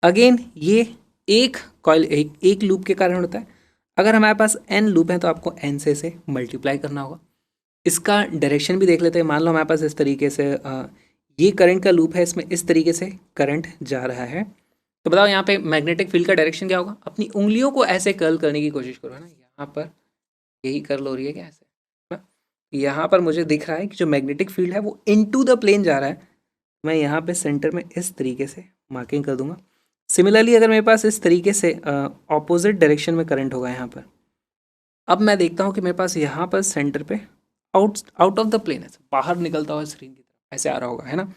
अगेन ये एक कॉइल एक लूप के कारण होता है। अगर हमारे पास n लूप है तो आपको n से इसे मल्टीप्लाई करना होगा। इसका डायरेक्शन भी देख लेते हैं। मान लो हमारे पास इस तरीके से ये करंट का लूप है, इसमें इस तरीके से करंट जा रहा है। तो बताओ यहाँ पे मैग्नेटिक फील्ड का डायरेक्शन क्या होगा। अपनी उंगलियों को ऐसे कर्ल करने की कोशिश करो, है ना। यहाँ पर यही कर्ल हो रही है क्या, ऐसे ना? यहाँ पर मुझे दिख रहा है कि जो मैग्नेटिक फील्ड है वो इनटू द प्लेन जा रहा है। मैं यहाँ पे सेंटर में इस तरीके से मार्किंग कर दूंगा। सिमिलरली अगर मेरे पास इस तरीके से ऑपोजिट डायरेक्शन में करंट होगा यहाँ पर, अब मैं देखता हूँ कि मेरे पास यहाँ पर सेंटर पे आउट ऑफ द प्लेन है, बाहर निकलता हुआ स्क्रीन की तरफ ऐसे आ रहा होगा, है ना।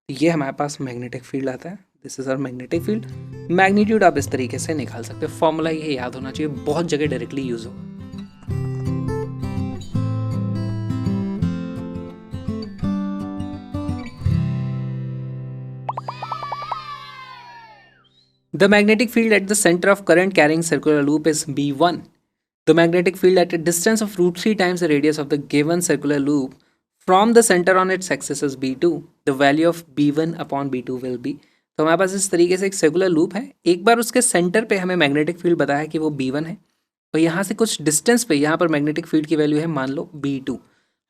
ये हमारे पास मैग्नेटिक फील्ड आता है। This is our magnetic field. Magnitude आप इस तरीके से निकाल सकते हो। फॉर्मूला ये याद होना चाहिए, बहुत जगह डायरेक्टली यूज होगा। The magnetic field at the center of current carrying circular loop is B1 the magnetic field at a distance of √3 times the radius of the given circular loop from the center on its axis is b2, the value of b1 upon b2 will be। तो हमारे पास इस तरीके से एक circular loop है, एक बार उसके centre पे हमें मैग्नेटिक फील्ड बताया कि वो b1 है, और यहाँ से कुछ डिस्टेंस पे यहाँ पर मैग्नेटिक फील्ड की वैल्यू है मान लो b2।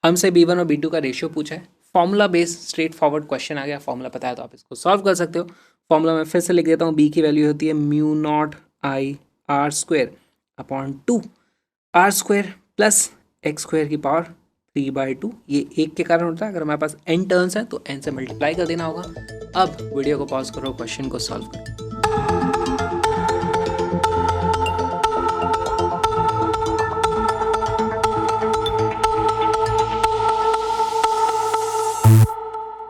हमसे b1 और b2 का रेशियो पूछा है, formula based straightforward question आ गया, फॉर्मूला पता है तो आप इसको सॉल्व कर सकते हो। फॉर्मूला मैं फिर से लिख देता हूँ, b की वैल्यू होती है mu naught I R square upon 2 R square plus x square की पावर 3/2। ये एक के कारण होता है, अगर हमारे पास n टर्न्स हैं तो n से मल्टीप्लाई कर देना होगा। अब वीडियो को पॉज करो, क्वेश्चन को सॉल्व करो।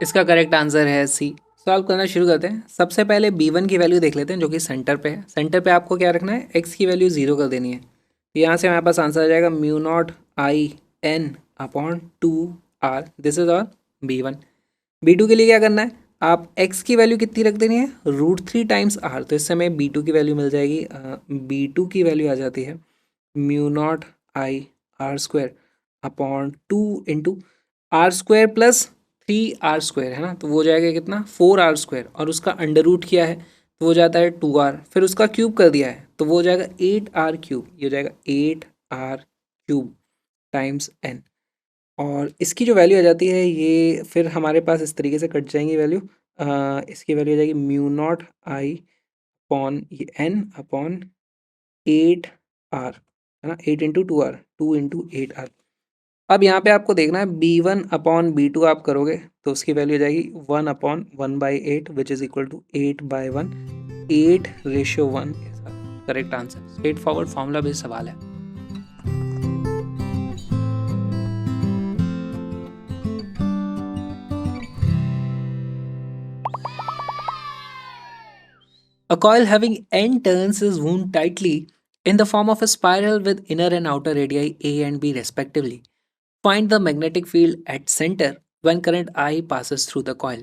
इसका करेक्ट आंसर है सी। सॉल्व करना शुरू करते हैं। सबसे पहले b1 की वैल्यू देख लेते हैं जो कि सेंटर पे है। सेंटर पे आपको क्या रखना है, x की वैल्यू 0 कर देनी है। तो यहाँ से हमारे पास आंसर आ जाएगा mu naught I N upon 2r, this is और b1। b2 के लिए क्या करना है, आप x की वैल्यू कितनी रख देनी है, √3 टाइम्स r। तो इस समय b2 की वैल्यू मिल जाएगी, b2 की वैल्यू आ जाती है mu naught I R square upon 2 into R square plus 3r square है ना, तो वो हो जाएगा कितना 4r स्क्वायर, और उसका अंडर रूट किया है तो वो जाता है 2r, फिर उसका क्यूब कर दिया है तो वो हो जाएगा 8r क्यूब। ये हो जाएगा 8r क्यूब टाइम्स n, और इसकी जो वैल्यू आ जाती है ये फिर हमारे पास इस तरीके से कट जाएंगी वैल्यू। इसकी वैल्यू आ जाएगी म्यू नॉट आई अपॉन ये n अपॉन 8r है ना, 8 इंटू 2r, 2 इंटू 8r। अब यहाँ पे आपको देखना है b1 अपॉन b2 आप करोगे तो उसकी वैल्यू आ जाएगी 1 upon 1/8 which is equal to 8/1, 8:1। Correct answer, straightforward formula based सवाल है। A coil having n turns is wound tightly in the form of a spiral with inner and outer radii a and b respectively. Find the magnetic field at center when current I passes through the coil।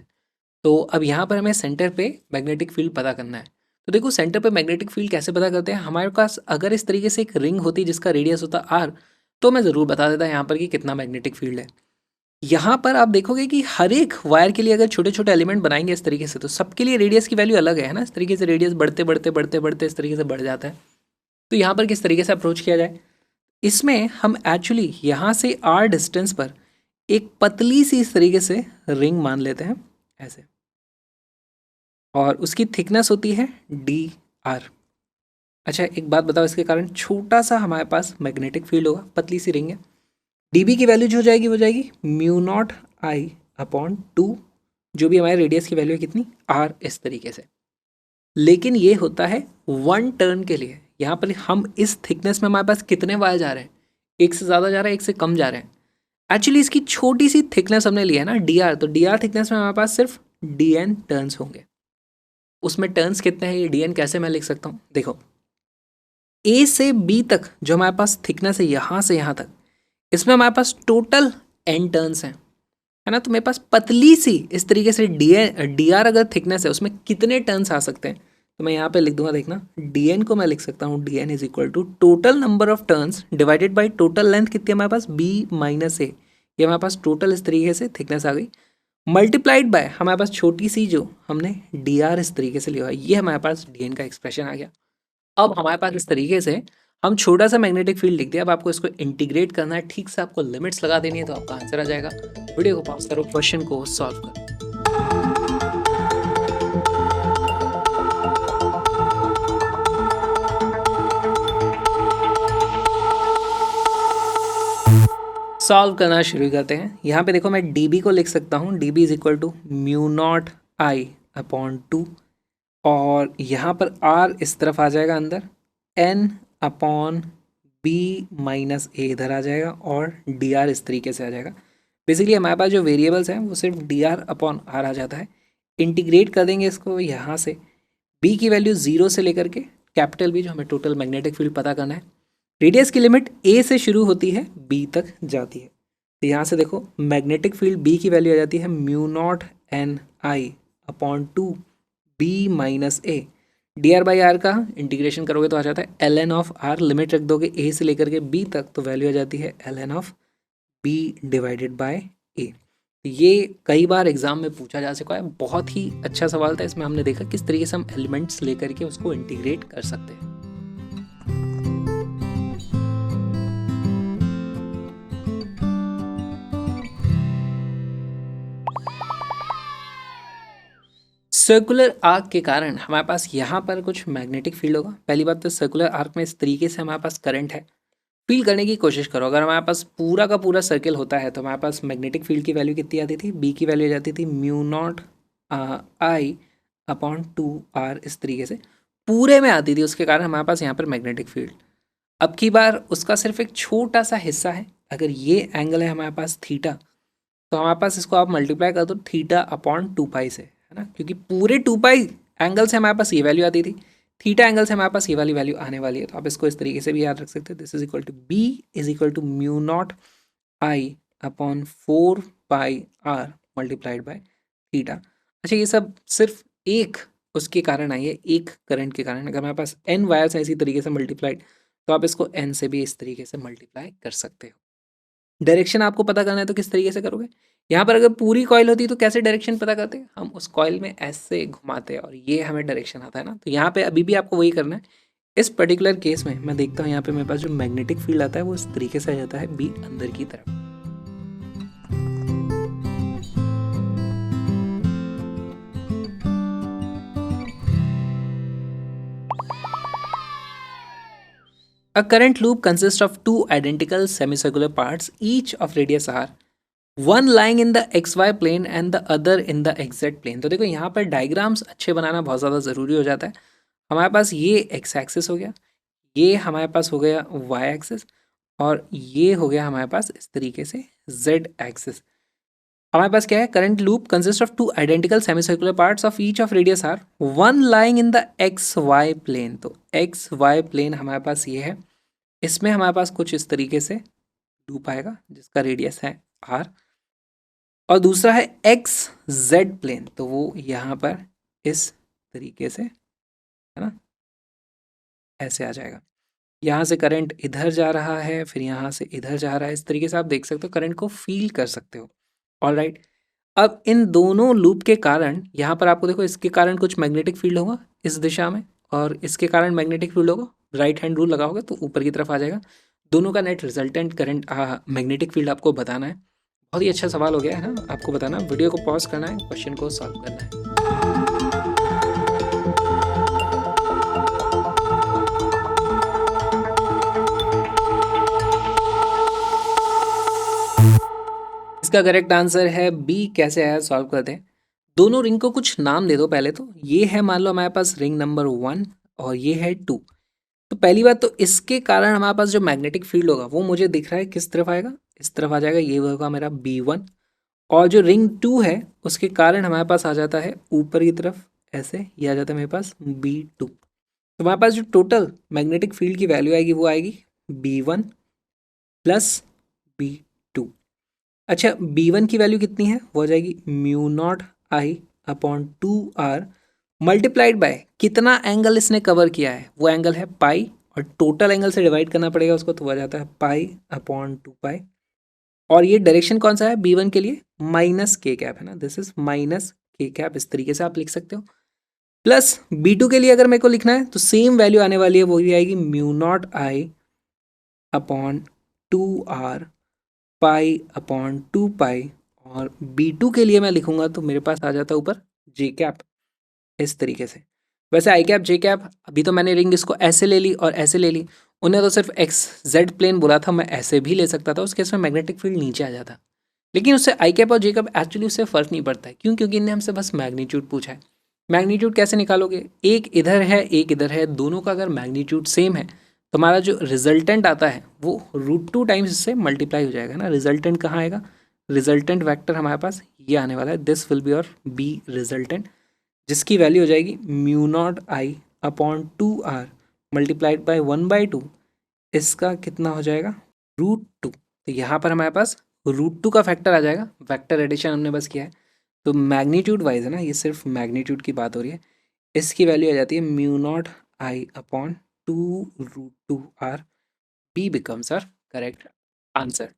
तो अब यहाँ पर हमें centre पे magnetic field पता करना है। तो देखो सेंटर पे मैग्नेटिक फील्ड कैसे पता करते हैं, हमारे पास अगर इस तरीके से एक रिंग होती जिसका रेडियस होता r, तो मैं ज़रूर बता देता यहाँ पर कि कितना मैग्नेटिक फील्ड है। यहाँ पर आप देखोगे कि हर एक वायर के लिए अगर छोटे छोटे एलिमेंट बनाएंगे इस तरीके से तो सबके लिए रेडियस की वैल्यू अलग है ना, इस तरीके से रेडियस बढ़ते बढ़ते बढ़ते बढ़ते इस तरीके से बढ़ जाता है। तो यहाँ पर किस तरीके से अप्रोच किया जाए, इसमें हम एक्चुअली यहाँ से r डिस्टेंस पर एक पतली सी इस तरीके से रिंग मान लेते हैं ऐसे, और उसकी थिकनेस होती है dr। अच्छा एक बात बताओ, इसके कारण छोटा सा हमारे पास मैग्नेटिक फील्ड होगा, पतली सी रिंग है। dB की वैल्यू जो हो जाएगी वो जाएगी म्यू नॉट आई अपॉन 2, जो भी हमारे रेडियस की वैल्यू है कितनी r, इस तरीके से। लेकिन ये होता है 1 टर्न के लिए। यहाँ पर हम इस थिकनेस में हमारे पास कितने वायर जा रहे हैं, एक से ज़्यादा जा रहा है, एक से कम जा रहे हैं। एक्चुअली इसकी छोटी सी थिकनेस हमने लिया है ना dr, तो dr थिकनेस में हमारे पास सिर्फ dn टर्न्स होंगे। उसमें टर्न्स कितने हैं, ये dn कैसे मैं लिख सकता हूँ, देखो a से b तक जो हमारे पास थिकनेस है यहाँ से यहाँ तक, इसमें हमारे पास टोटल n टर्न्स हैं है ना। तो मेरे पास पतली सी इस तरीके से dr अगर थिकनेस है उसमें कितने टर्न्स आ सकते हैं, तो मैं यहाँ पे लिख दूंगा, देखना dn को मैं लिख सकता हूँ dn is equal to total number of turns divided by total length कितनी है हमारे पास b माइनस a। ये हमारे पास टोटल इस तरीके से थिकनेस आ गई, मल्टीप्लाइड बाय हमारे पास छोटी सी जो हमने dr इस तरीके से लिया है, ये हमारे पास dn का एक्सप्रेशन आ गया। अब हमारे पास इस तरीके से हम छोटा सा मैग्नेटिक फील्ड लिख दिया। अब आपको इसको इंटीग्रेट करना है, ठीक से आपको लिमिट्स लगा देनी है तो आपका आंसर आ जाएगा। वीडियो को पॉज करो, क्वेश्चन को सॉल्व करो। सॉल्व करना शुरू करते हैं। यहाँ पे देखो मैं dB को लिख सकता हूँ, dB is equal to mu naught I upon 2, और यहाँ पर r इस तरफ आ जाएगा अंदर, n upon b minus a इधर आ जाएगा, और dr इस तरीके से आ जाएगा। बेसिकली हमारे पास जो वेरिएबल्स हैं वो सिर्फ dr अपॉन r आ जाता है। इंटीग्रेट कर देंगे इसको यहाँ से, b की वैल्यू 0 से लेकर के कैपिटल B, जो हमें टोटल मैग्नेटिक फील्ड पता करना है। रेडियस की लिमिट a से शुरू होती है b तक जाती है। तो यहाँ से देखो मैग्नेटिक फील्ड b की वैल्यू आ जाती है mu not n i upon 2 b minus a dr/r का इंटीग्रेशन करोगे तो आ जाता है ln ऑफ r, लिमिट रख दोगे a से लेकर के b तक तो वैल्यू आ जाती है ln of b divided by a। ये कई बार एग्जाम में पूछा जा चुका है, बहुत ही अच्छा सवाल था। इसमें हमने देखा किस तरीके से हम एलिमेंट्स लेकर के उसको इंटीग्रेट कर सकते हैं। सर्कुलर आर्क के कारण हमारे पास यहाँ पर कुछ मैग्नेटिक फील्ड होगा। पहली बात तो सर्कुलर आर्क में इस तरीके से हमारे पास करंट है। फील करने की कोशिश करो, अगर हमारे पास पूरा का पूरा सर्किल होता है तो हमारे पास मैग्नेटिक फील्ड की वैल्यू कितनी आती थी, बी की वैल्यू आ जाती थी mu naught I upon 2r, इस तरीके से पूरे में आती थी। उसके कारण हमारे पास यहाँ पर मैग्नेटिक फील्ड। अब की बार उसका सिर्फ एक छोटा सा हिस्सा है। अगर ये एंगल है हमारे पास थीटा, तो हमारे पास इसको आप मल्टीप्लाई कर दो थीटा अपॉन 2 पाई से, है ना, क्योंकि पूरे 2 पाई एंगल से हमारे पास ये वैल्यू आती थी, थीटा एंगल से हमारे पास ये वाली वैल्यू आने वाली है। तो आप इसको इस तरीके से भी याद रख सकते हैं, this is equal to B is equal to mu naught I upon 4 pi r multiplied by theta. अच्छा, ये सब सिर्फ एक उसके कारण आई है, एक करंट के कारण। अगर हमारे पास n वायर्स हैं इसी तरीके से मल्टीप्लाइड, तो आप इसको n से भी इस तरीके से मल्टीप्लाई कर सकते हो। डायरेक्शन आपको पता करना है तो किस तरीके से करोगे, यहाँ पर अगर पूरी कॉइल होती तो कैसे डायरेक्शन पता करते, हम उस कॉइल में ऐसे घुमाते हैं और ये हमें डायरेक्शन आता है ना। तो यहाँ पे अभी भी आपको वही करना है। इस पर्टिकुलर केस में मैं देखता हूँ यहाँ पे मेरे पास जो मैग्नेटिक फील्ड आता है वो इस तरीके से आ जाता है बी अंदर की तरफ। A current loop consists of two identical semicircular parts, each of radius r, one lying in the xy plane and the other in the xz plane। तो देखो यहाँ पर डायग्राम्स अच्छे बनाना बहुत ज़्यादा ज़रूरी हो जाता है। हमारे पास ये एक्स एक्सिस हो गया, ये हमारे पास हो गया वाई एक्सिस, और ये हो गया हमारे पास इस तरीके से जेड एक्सिस। हमारे पास क्या है, current loop consist of two identical semicircular parts of each of radius R, one lying in the X Y plane. तो एक्स वाई प्लेन हमारे पास ये है, इसमें हमारे पास कुछ इस तरीके से लूप आएगा जिसका रेडियस है आर, और दूसरा है एक्स जेड प्लेन, तो वो यहाँ पर इस तरीके से, है ना, ऐसे आ जाएगा। यहाँ से करंट इधर जा रहा है, फिर यहाँ से इधर जा रहा है, इस तरीके से आप देख सकते हो, करंट को फील कर सकते हो। ऑलराइट, अब इन दोनों लूप के कारण यहाँ पर आपको देखो, इसके कारण कुछ मैग्नेटिक फील्ड होगा इस दिशा में, और इसके कारण मैग्नेटिक फील्ड होगा, राइट हैंड रूल लगाओगे तो ऊपर की तरफ आ जाएगा। दोनों का net resultant current magnetic field आपको बताना है। बहुत ही अच्छा सवाल हो गया है ना, आपको बताना, वीडियो को पॉज करना है, क्वेश्चन को सॉल्व करना है। इसका करेक्ट आंसर है बी। कैसे आया सॉल्व करते हैं। दोनों रिंग को कुछ नाम दे दो पहले तो। ये है मान लो हमारे पास रिंग नंबर 1 और ये है 2। तो पहली बात तो इसके कारण हमारे पास जो मैग्नेटिक फील्ड होगा वो मुझे दिख रहा है किस तरफ आएगा, इस तरफ आ जाएगा, ये होगा मेरा B1। और जो रिंग 2 है उसके कारण हमारे पास आ जाता है ऊपर की तरफ, ऐसे ये आ जाता है मेरे पास B2। तो हमारे पास जो टोटल मैग्नेटिक फील्ड की वैल्यू आएगी वो आएगी B1 प्लस B2। अच्छा, B1 की वैल्यू कितनी है, वो आ जाएगी mu naught I upon 2r multiplied by कितना एंगल इसने कवर किया है, वो एंगल है पाई, और टोटल एंगल से डिवाइड करना पड़ेगा उसको, तो वो आ जाता है पाई अपॉन 2 पाई। और ये डायरेक्शन कौन सा है B1 के लिए, माइनस के कैप है ना, दिस इज माइनस के कैप, इस तरीके से आप लिख सकते हो। प्लस B2 के लिए अगर मेरे को लिखना है तो सेम वैल्यू आने वाली है, वो भी आएगी mu naught I upon 2r pi upon 2 पाई। और B2 के लिए मैं लिखूंगा तो मेरे पास आ जाता है ऊपर जे कैप, इस तरीके से। वैसे आई कैप जे कैप, अभी तो मैंने रिंग इसको ऐसे ले ली और ऐसे ले ली, उन्हें तो सिर्फ एक्स जेड प्लेन बोला था, मैं ऐसे भी ले सकता था, उस केस में मैग्नेटिक फील्ड नीचे आ जाता। लेकिन उससे आई कैप और जे कैप एक्चुअली उससे फर्क नहीं पड़ता है। क्यों? क्योंकि इन्हें हमसे बस मैग्नीट्यूड पूछा है। मैग्नीट्यूड कैसे निकालोगे, एक इधर है एक इधर है, दोनों का अगर मैग्नीट्यूड सेम है तो हमारा जो रिजल्टेंट आता है वो √2 टाइम्स इससे मल्टीप्लाई हो जाएगा ना। रिजल्टेंट कहाँ आएगा, रिजल्टेंट वेक्टर हमारे पास ये आने वाला है, दिस विल बी और बी रिजल्टेंट, जिसकी वैल्यू हो जाएगी mu naught I upon 2r multiplied by 1/2। इसका कितना हो जाएगा, √2। तो यहाँ पर हमारे पास √2 का फैक्टर आ जाएगा, वेक्टर एडिशन हमने बस किया है। तो मैग्नीट्यूड वाइज है ना, ये सिर्फ मैग्नीट्यूड की बात हो रही है। इसकी वैल्यू आ जाती है mu naught I upon 2√2r। B becomes our correct answer.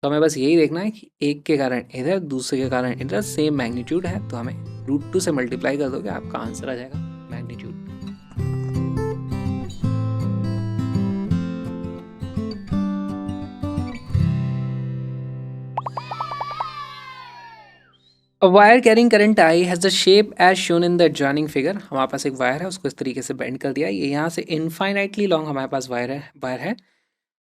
तो हमें बस यही देखना है कि एक के कारण इधर, दूसरे के कारण इधर सेम मैग्नीट्यूड है, तो हमें √2 से मल्टीप्लाई कर दोगे, आपका आंसर आ जाएगा magnitude. A wire carrying current I has the shape as shown in the adjoining figure। हमारे पास एक वायर है, उसको इस तरीके से बेंड कर दिया, ये यहाँ से इनफाइनाइटली लॉन्ग हमारे पास वायर है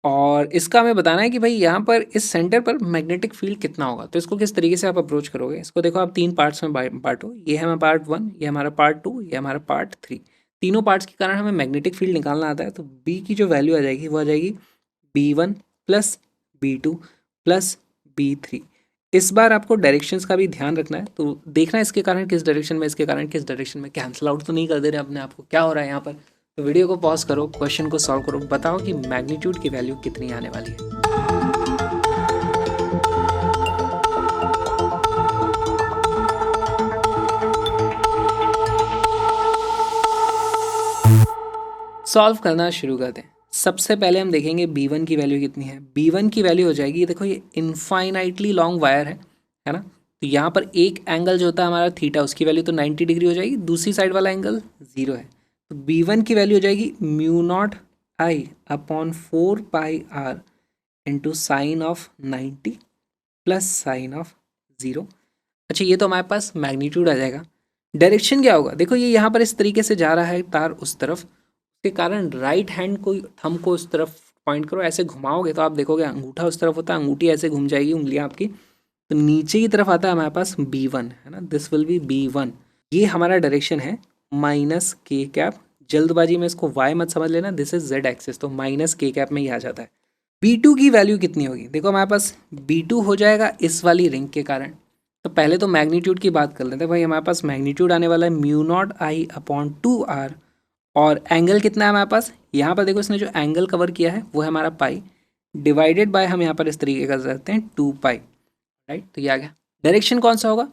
और इसका हमें बताना है कि भाई यहाँ पर इस सेंटर पर मैग्नेटिक फील्ड कितना होगा। तो इसको किस तरीके से आप अप्रोच करोगे, इसको देखो आप 3 पार्ट्स में बांटो। ये है हमारा पार्ट 1, ये हमारा पार्ट 2, ये हमारा पार्ट 3। तीनों पार्ट्स के कारण हमें मैग्नेटिक फील्ड निकालना आता है। तो बी की जो वैल्यू आ जाएगी वो आ जाएगी B1 plus B2 plus B3। इस बार आपको डायरेक्शंस का भी ध्यान रखना है, तो देखना है इसके कारण किस डायरेक्शन में, इसके कारण किस डायरेक्शन में। कैंसिल आउट तो नहीं कर दे रहे अपने आप को, क्या हो रहा है यहाँ पर। तो वीडियो को पॉज करो, क्वेश्चन को सॉल्व करो, बताओ कि मैग्नीट्यूड की वैल्यू कितनी आने वाली है। सॉल्व करना शुरू करते हैं। सबसे पहले हम देखेंगे B1 की वैल्यू कितनी है। B1 की वैल्यू हो जाएगी, ये देखो ये इनफाइनाइटली लॉन्ग वायर है ना। तो यहाँ पर एक एंगल जो होता है हमारा थीटा, उसकी वैल्यू तो 90 डिग्री हो जाएगी, दूसरी साइड वाला एंगल 0 है। तो B1 की वैल्यू हो जाएगी mu naught I upon 4πr into sine of 90 plus sine of 0। अच्छा, ये तो हमारे पास मैग्नीट्यूड आ जाएगा। डायरेक्शन क्या होगा, देखो ये यहाँ पर इस तरीके से जा रहा है तार उस तरफ, के कारण राइट हैंड को, थंब को उस तरफ पॉइंट करो, ऐसे घुमाओगे तो आप देखोगे अंगूठा उस तरफ होता है, अंगूठी ऐसे घूम जाएगी, उंगलियां आपकी। तो नीचे की तरफ आता है हमारे पास B1 है ना, दिस विल बी B1। ये हमारा डायरेक्शन है माइनस के कैप। जल्दबाजी में इसको y मत समझ लेना, दिस इज z एक्सिस, तो माइनस के कैप में ही आ जाता है। B2 की वैल्यू कितनी होगी, देखो हमारे पास B2 हो जाएगा इस वाली रिंग के कारण। तो पहले तो मैग्नीट्यूड की बात कर लेते हैं भाई। हमारे पास मैग्नीट्यूड आने वाला है mu naught I upon 2r, और एंगल कितना है हमारे पास, यहाँ पर देखो इसने जो एंगल कवर किया है वो है हमारा पाई, डिवाइडेड बाय हम यहाँ पर इस तरीके का करते हैं 2π, राइट। तो ये आ गया। डायरेक्शन कौन सा होगा,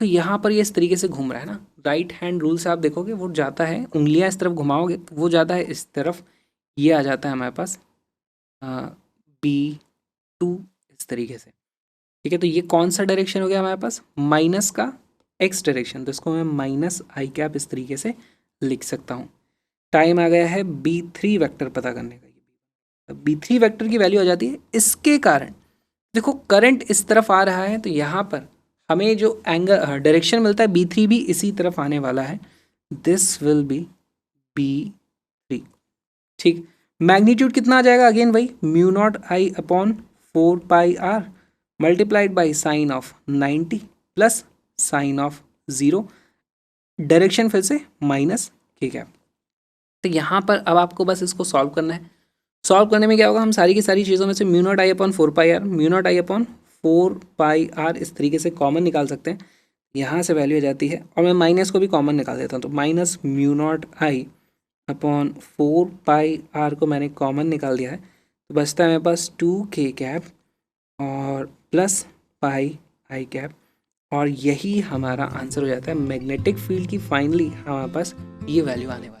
तो यहाँ पर ये इस तरीके से घूम रहा है ना, राइट हैंड रूल से आप देखोगे वो जाता है, उंगलियाँ इस तरफ घुमाओगे तो वो जाता है इस तरफ, ये आ जाता है हमारे पास B2 इस तरीके से, ठीक है। तो ये कौन सा डायरेक्शन हो गया हमारे पास, माइनस का x डायरेक्शन, तो इसको मैं माइनस आई कैप इस तरीके से लिख सकता हूँ। टाइम आ गया है B3 वेक्टर पता करने का। B3 वेक्टर की वैल्यू आ जाती है इसके कारण, देखो करंट इस तरफ आ रहा है, तो यहाँ पर हमें जो एंगल डायरेक्शन मिलता है B3 भी इसी तरफ आने वाला है, दिस विल बी B3, ठीक। मैग्नीट्यूड कितना आ जाएगा, अगेन वही mu naught I upon 4πr multiplied by sine of 90 plus sine of 0, direction फिर से माइनस के कैप। तो यहाँ पर अब आपको बस इसको सॉल्व करना है। सॉल्व करने में क्या होगा, हम सारी की सारी चीज़ों में से mu naught I upon 4πr, mu naught I upon 4πr इस तरीके से कॉमन निकाल सकते हैं। यहाँ से वैल्यू आ जाती है, और मैं माइनस को भी कॉमन निकाल देता हूँ, तो minus mu naught I upon 4πr को मैंने कॉमन निकाल दिया है, तो बचता है मेरे पास 2k कैप और प्लस पाई आई कैप, और यही हमारा आंसर हो जाता है। मैग्नेटिक फील्ड की फाइनली हमारे पास ये वैल्यू आने वाली।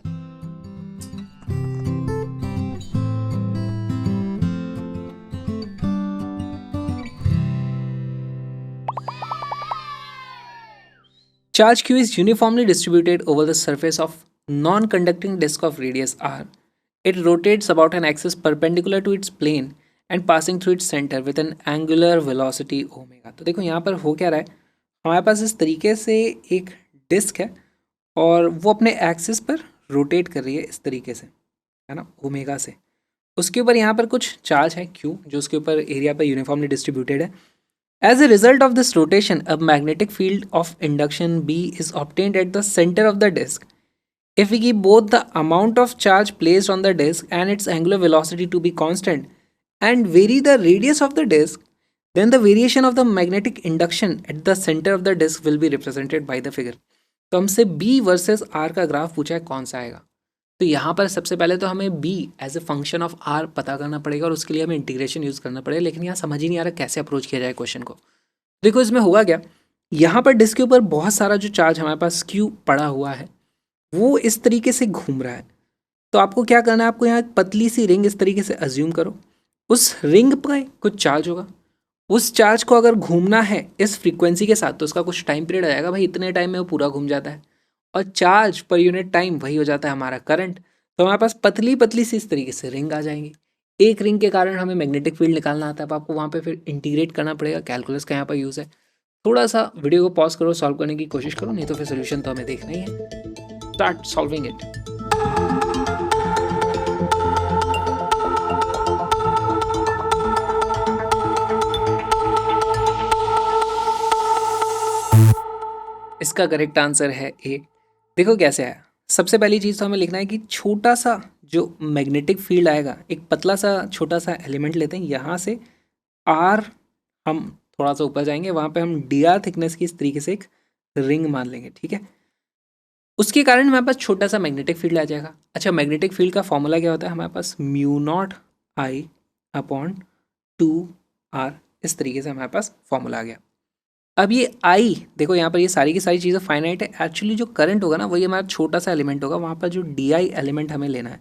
Charge q is uniformly distributed over the surface of non-conducting disk of radius r. It rotates about an axis perpendicular to its plane and passing through its center with an angular velocity omega। तो देखो यहाँ पर हो क्या रहा है, हमारे पास इस तरीके से एक डिस्क है और वो अपने एक्सिस पर रोटेट कर रही है इस तरीके से, है ना, ओमेगा से। उसके ऊपर यहाँ पर कुछ चार्ज है Q, जो उसके ऊपर एरिया पर यूनिफॉर्मली डिस्ट्रीब्यूटेड है। As a result of this rotation, a magnetic field of induction B is obtained at the center of the disk. If we keep both the amount of charge placed on the disk and its angular velocity to be constant and vary the radius of the disk, then the variation of the magnetic induction at the center of the disk will be represented by the figure। तो हमसे B versus R का graph पूछा है, कौन सा आएगा। तो यहाँ पर सबसे पहले तो हमें B as a function of R पता करना पड़ेगा, और उसके लिए हमें इंटीग्रेशन यूज़ करना पड़ेगा। लेकिन यहाँ समझ ही नहीं आ रहा कैसे अप्रोच किया जाए क्वेश्चन को। देखो इसमें होगा क्या, यहाँ पर डिस्क के ऊपर बहुत सारा जो चार्ज हमारे पास Q पड़ा हुआ है, वो इस तरीके से घूम रहा है। तो आपको क्या करना है, आपको यहाँ एक पतली सी रिंग इस तरीके से अज्यूम करो, उस रिंग पर कुछ चार्ज होगा, उस चार्ज को अगर घूमना है इस फ्रीक्वेंसी के साथ तो उसका कुछ टाइम पीरियड आ जाएगा भाई, इतने टाइम में वो पूरा घूम जाता है, और चार्ज पर यूनिट टाइम वही हो जाता है हमारा करंट। तो हमारे पास पतली पतली सी इस तरीके से रिंग आ जाएंगी। एक रिंग के कारण हमें मैग्नेटिक फील्ड निकालना आता है, अब आपको वहाँ पे फिर इंटीग्रेट करना पड़ेगा, कैलकुलस का यहाँ पर यूज़ है। थोड़ा सा वीडियो को पॉज करो, सॉल्व करने की कोशिश करो, नहीं तो फिर सोल्यूशन तो हमें देखना ही है। Start solving it. इसका करेक्ट आंसर है ए। देखो कैसे आया। सबसे पहली चीज़ तो हमें लिखना है कि छोटा सा जो मैग्नेटिक फील्ड आएगा, एक पतला सा छोटा सा एलिमेंट लेते हैं, यहाँ से आर हम थोड़ा सा ऊपर जाएंगे, वहाँ पे हम डी आर थिकनेस की इस तरीके से एक रिंग मान लेंगे, ठीक है। उसके कारण हमारे पास छोटा सा मैग्नेटिक फील्ड आ जाएगा। अच्छा, मैग्नेटिक फील्ड का फॉर्मूला क्या होता है, हमारे पास mu naught I upon 2r, इस तरीके से हमारे पास फॉर्मूला आ गया। अब ये आई देखो, यहाँ पर ये सारी की सारी चीज़ें फाइनाइट है, एक्चुअली जो करंट होगा ना वही हमारा छोटा सा एलिमेंट होगा, वहाँ पर जो डी आई एलिमेंट हमें लेना है,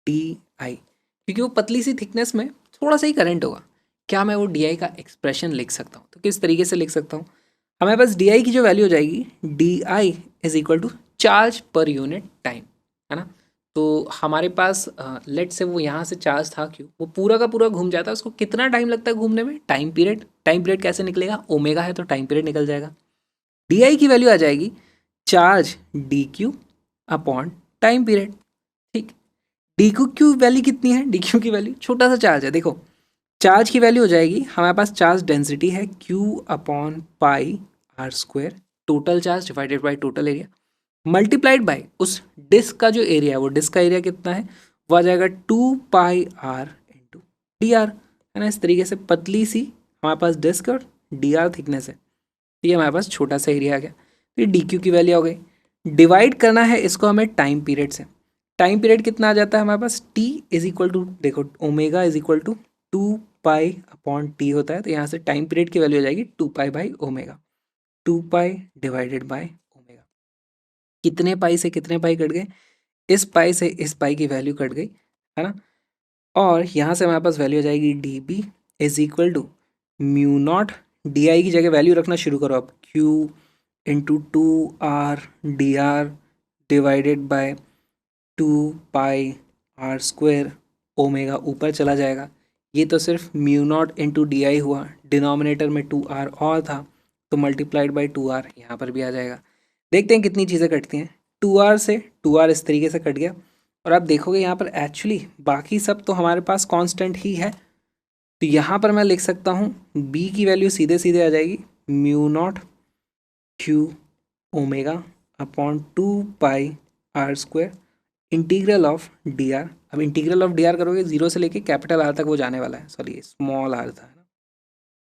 डी आई, क्योंकि वो पतली सी थिकनेस में थोड़ा सा ही करंट होगा। क्या मैं वो डी आई का एक्सप्रेशन लिख सकता हूँ, तो किस तरीके से लिख सकता हूँ, हमारे पास डी आई की जो वैल्यू हो जाएगी, d I is equal to charge per unit time, है ना। तो हमारे पास लेट से वो यहाँ से चार्ज था, क्यों वो पूरा का पूरा घूम जाता है, उसको कितना टाइम लगता है घूमने में, टाइम पीरियड। टाइम पीरियड कैसे निकलेगा, ओमेगा है तो टाइम पीरियड निकल जाएगा। डी आई की वैल्यू आ जाएगी charge D Q upon time period, ठीक। डी क्यू वैल्यू कितनी है, डी क्यू की वैल्यू, छोटा सा चार्ज है, देखो चार्ज की वैल्यू हो जाएगी, हमारे पास चार्ज डेंसिटी है q upon pi r square, total charge divided by total area, multiplied by उस डिस्क का जो एरिया है, वो डिस्क का एरिया कितना है, वो आ जाएगा 2πr इंटू डी आर, है ना। इस तरीके से पतली सी हमारे पास डिस्क और डी आर थिकनेस है, तो ये हमारे पास छोटा सा एरिया आ गया। तो ये डी क्यू की वैल्यू हो गई। डिवाइड करना है इसको हमें टाइम पीरियड से, टाइम पीरियड कितना आ जाता है हमारे पास, टी इज इक्वल टू, देखो omega is equal to 2π upon T होता है, तो यहाँ से टाइम पीरियड की वैल्यू हो जाएगी 2π by omega, 2π divided by omega. कितने पाई से कितने पाई कट गए, इस पाई से इस पाई की वैल्यू कट गई, है ना। और यहाँ से हमारे पास वैल्यू हो जाएगी d B is equal to mu naught, d I की जगह वैल्यू रखना शुरू करो अब, q into 2r d r divided by 2πr square, omega ऊपर चला जाएगा, ये तो सिर्फ mu naught into d I हुआ, डिनोमिनेटर में 2r और था तो मल्टीप्लाइड बाई 2r यहाँ पर भी आ जाएगा। देखते हैं कितनी चीज़ें कटती हैं, 2r से 2r इस तरीके से कट गया, और आप देखोगे यहाँ पर एक्चुअली बाकी सब तो हमारे पास कांस्टेंट ही है, तो यहाँ पर मैं लिख सकता हूँ b की वैल्यू सीधे सीधे आ जाएगी mu naught Q omega upon 2πr square integral of D R. अब इंटीग्रल ऑफ डी आर करोगे, जीरो से लेके कैपिटल आर तक वो जाने वाला है, सॉरी स्मॉल आर था, है ना।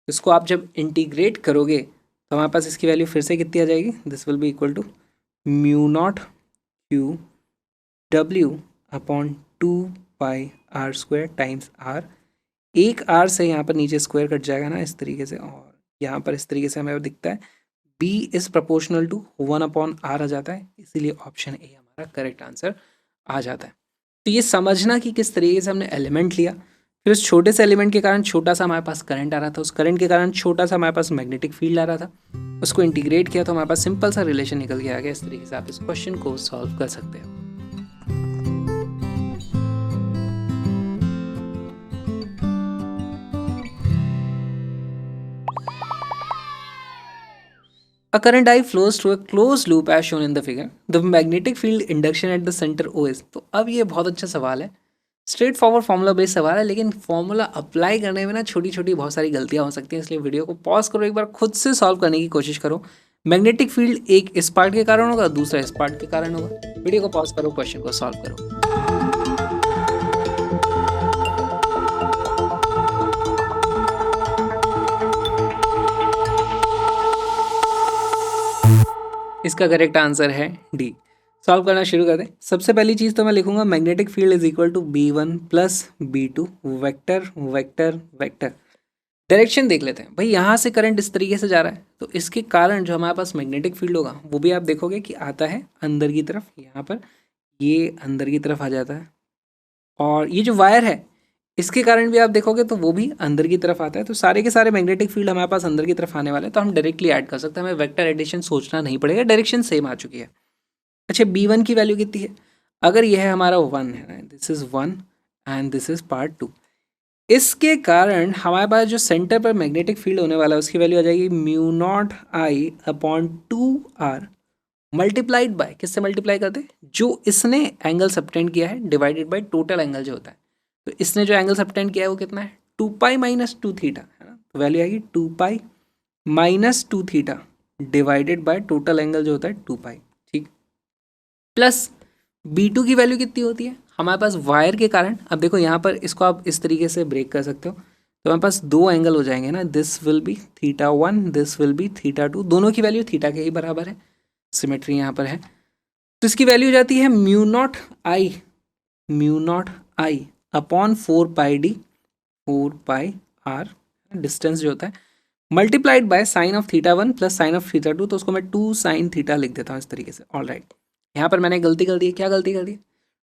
इसको आप जब इंटीग्रेट करोगे तो हमारे पास इसकी वैल्यू फिर से कितनी आ जाएगी, this will be equal to mu naught q डब्ल्यू upon 2πr square times r, एक आर से यहाँ पर नीचे स्क्वायर कट जाएगा ना इस तरीके से, और यहाँ पर इस तरीके से हमें दिखता है b is proportional to 1/r आ जाता है, इसीलिए ऑप्शन ए हमारा करेक्ट आंसर आ जाता है। तो ये समझना कि किस तरीके से हमने एलिमेंट लिया, फिर उस छोटे से एलिमेंट के कारण छोटा सा हमारे पास करंट आ रहा था, उस करंट के कारण छोटा सा हमारे पास मैग्नेटिक फील्ड आ रहा था, उसको इंटीग्रेट किया तो हमारे पास सिंपल सा रिलेशन निकल के आ गया। इस तरीके से आप इस क्वेश्चन को सॉल्व कर सकते हो। A current I flows through a closed loop as shown in the figure. The magnetic field induction at the center O is. तो अब ये बहुत अच्छा सवाल है, स्ट्रेट फॉरवर्ड फॉर्मूला बेस्ड सवाल है, लेकिन फॉर्मूला अप्लाई करने में ना छोटी छोटी बहुत सारी गलतियां हो सकती हैं, इसलिए वीडियो को पॉज करो, एक बार खुद से सॉल्व करने की कोशिश करो। मैग्नेटिक फील्ड एक इस पार्ट के कारण होगा, दूसरा इस पार्ट के कारण होगा। वीडियो को पॉज करो, क्वेश्चन को सॉल्व करो। इसका करेक्ट आंसर है डी। सॉल्व करना शुरू कर दें। सबसे पहली चीज़ तो मैं लिखूंगा magnetic field is equal to b1 plus b2 vector vector vector. Direction देख लेते हैं भाई, यहाँ से करंट इस तरीके से जा रहा है तो इसके कारण जो हमारे पास मैग्नेटिक फील्ड होगा वो भी आप देखोगे कि आता है अंदर की तरफ, यहाँ पर ये अंदर की तरफ आ जाता है, और ये जो वायर है इसके कारण भी आप देखोगे तो वो भी अंदर की तरफ आता है। तो सारे के सारे मैग्नेटिक फील्ड हमारे पास अंदर की तरफ आने वाले हैं, तो हम डायरेक्टली ऐड कर सकते हैं, हमें वेक्टर एडिशन सोचना नहीं पड़ेगा, डायरेक्शन सेम आ चुकी है। अच्छा, B1 की वैल्यू कितनी है? अगर यह है हमारा 1 है, this is 1 and this is part 2, इसके कारण हमारे पास जो सेंटर पर मैग्नेटिक फील्ड होने वाला है उसकी वैल्यू आ जाएगी mu naught I upon 2r multiplied by, किससे मल्टीप्लाई करते हैं? जो इसने एंगल सबटेंड किया है डिवाइडेड बाय टोटल एंगल जो होता है। तो इसने जो एंगल सबटेंड किया है वो कितना है? 2 पाई माइनस 2 थीटा है ना, तो वैल्यू आएगी 2 pi minus 2 theta divided by total angle जो होता है 2 पाई, ठीक। प्लस B2 की वैल्यू कितनी होती है हमारे पास? वायर के कारण, अब देखो यहाँ पर इसको आप इस तरीके से ब्रेक कर सकते हो, तो हमारे पास दो एंगल हो जाएंगे ना, this will be θ1, this will be θ2, दोनों की वैल्यू थीटा के ही बराबर है, सिमेट्री यहाँ पर है। तो इसकी वैल्यू जाती है mu naught I upon 4 pi D, 4 pi R distance जो होता है, multiplied by sine of θ1 plus sine of θ2, तो उसको मैं 2 साइन थीटा लिख देता हूँ इस तरीके से। ऑल राइट, यहाँ पर मैंने गलती कर दी है। क्या गलती कर दी?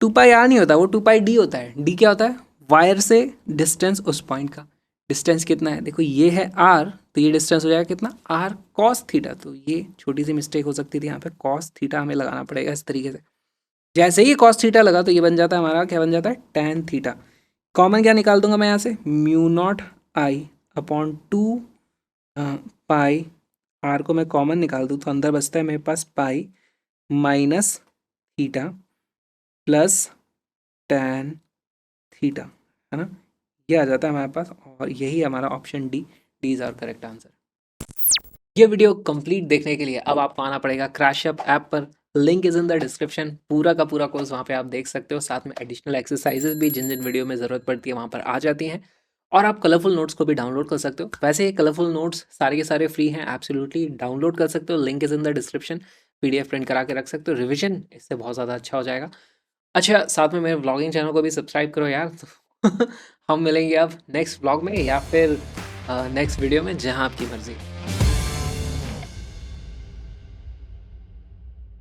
2 पाई आर नहीं होता, वो 2 पाई डी होता है। डी क्या होता है? वायर से डिस्टेंस, उस पॉइंट का डिस्टेंस कितना है, देखो ये है आर, तो ये डिस्टेंस हो जाएगा कितना? R cos theta. तो ये छोटी सी मिस्टेक हो सकती थी, यहाँ पे कॉस थीटा हमें लगाना पड़ेगा इस तरीके से। जैसे ही कॉस थीटा लगा तो ये बन जाता है हमारा, क्या बन जाता है? Tan theta. कॉमन क्या निकाल दूंगा मैं यहाँ से? Mu naught I upon 2 pi, r को मैं कॉमन निकाल दूँ तो अंदर बचता है मेरे पास pi minus theta plus tan theta, है ना, ये आ जाता है हमारे पास, और यही हमारा option D is our correct answer. ये वीडियो कंप्लीट देखने के लिए अब आपको आना पड़ेगा क्रैशअप ऐप पर, link is in the description. पूरा का पूरा कोर्स वहाँ पे आप देख सकते हो, साथ में एडिशनल एक्सरसाइजेस भी जिन जिन वीडियो में ज़रूरत पड़ती है वहाँ पर आ जाती हैं, और आप कलरफुल नोट्स को भी डाउनलोड कर सकते हो। वैसे ये कलरफुल नोट्स सारे के सारे फ्री हैं, एब्सोल्युटली डाउनलोड कर सकते हो, link is in the description. PDF print करा के रख सकते हो, रिविजन इससे बहुत ज़्यादा अच्छा हो जाएगा। अच्छा, साथ में मेरे व्लॉगिंग चैनल को भी सब्सक्राइब करो यार। तो हम मिलेंगे अब नेक्स्ट व्लॉग में या फिर नेक्स्ट वीडियो में, जहाँ आपकी मर्जी।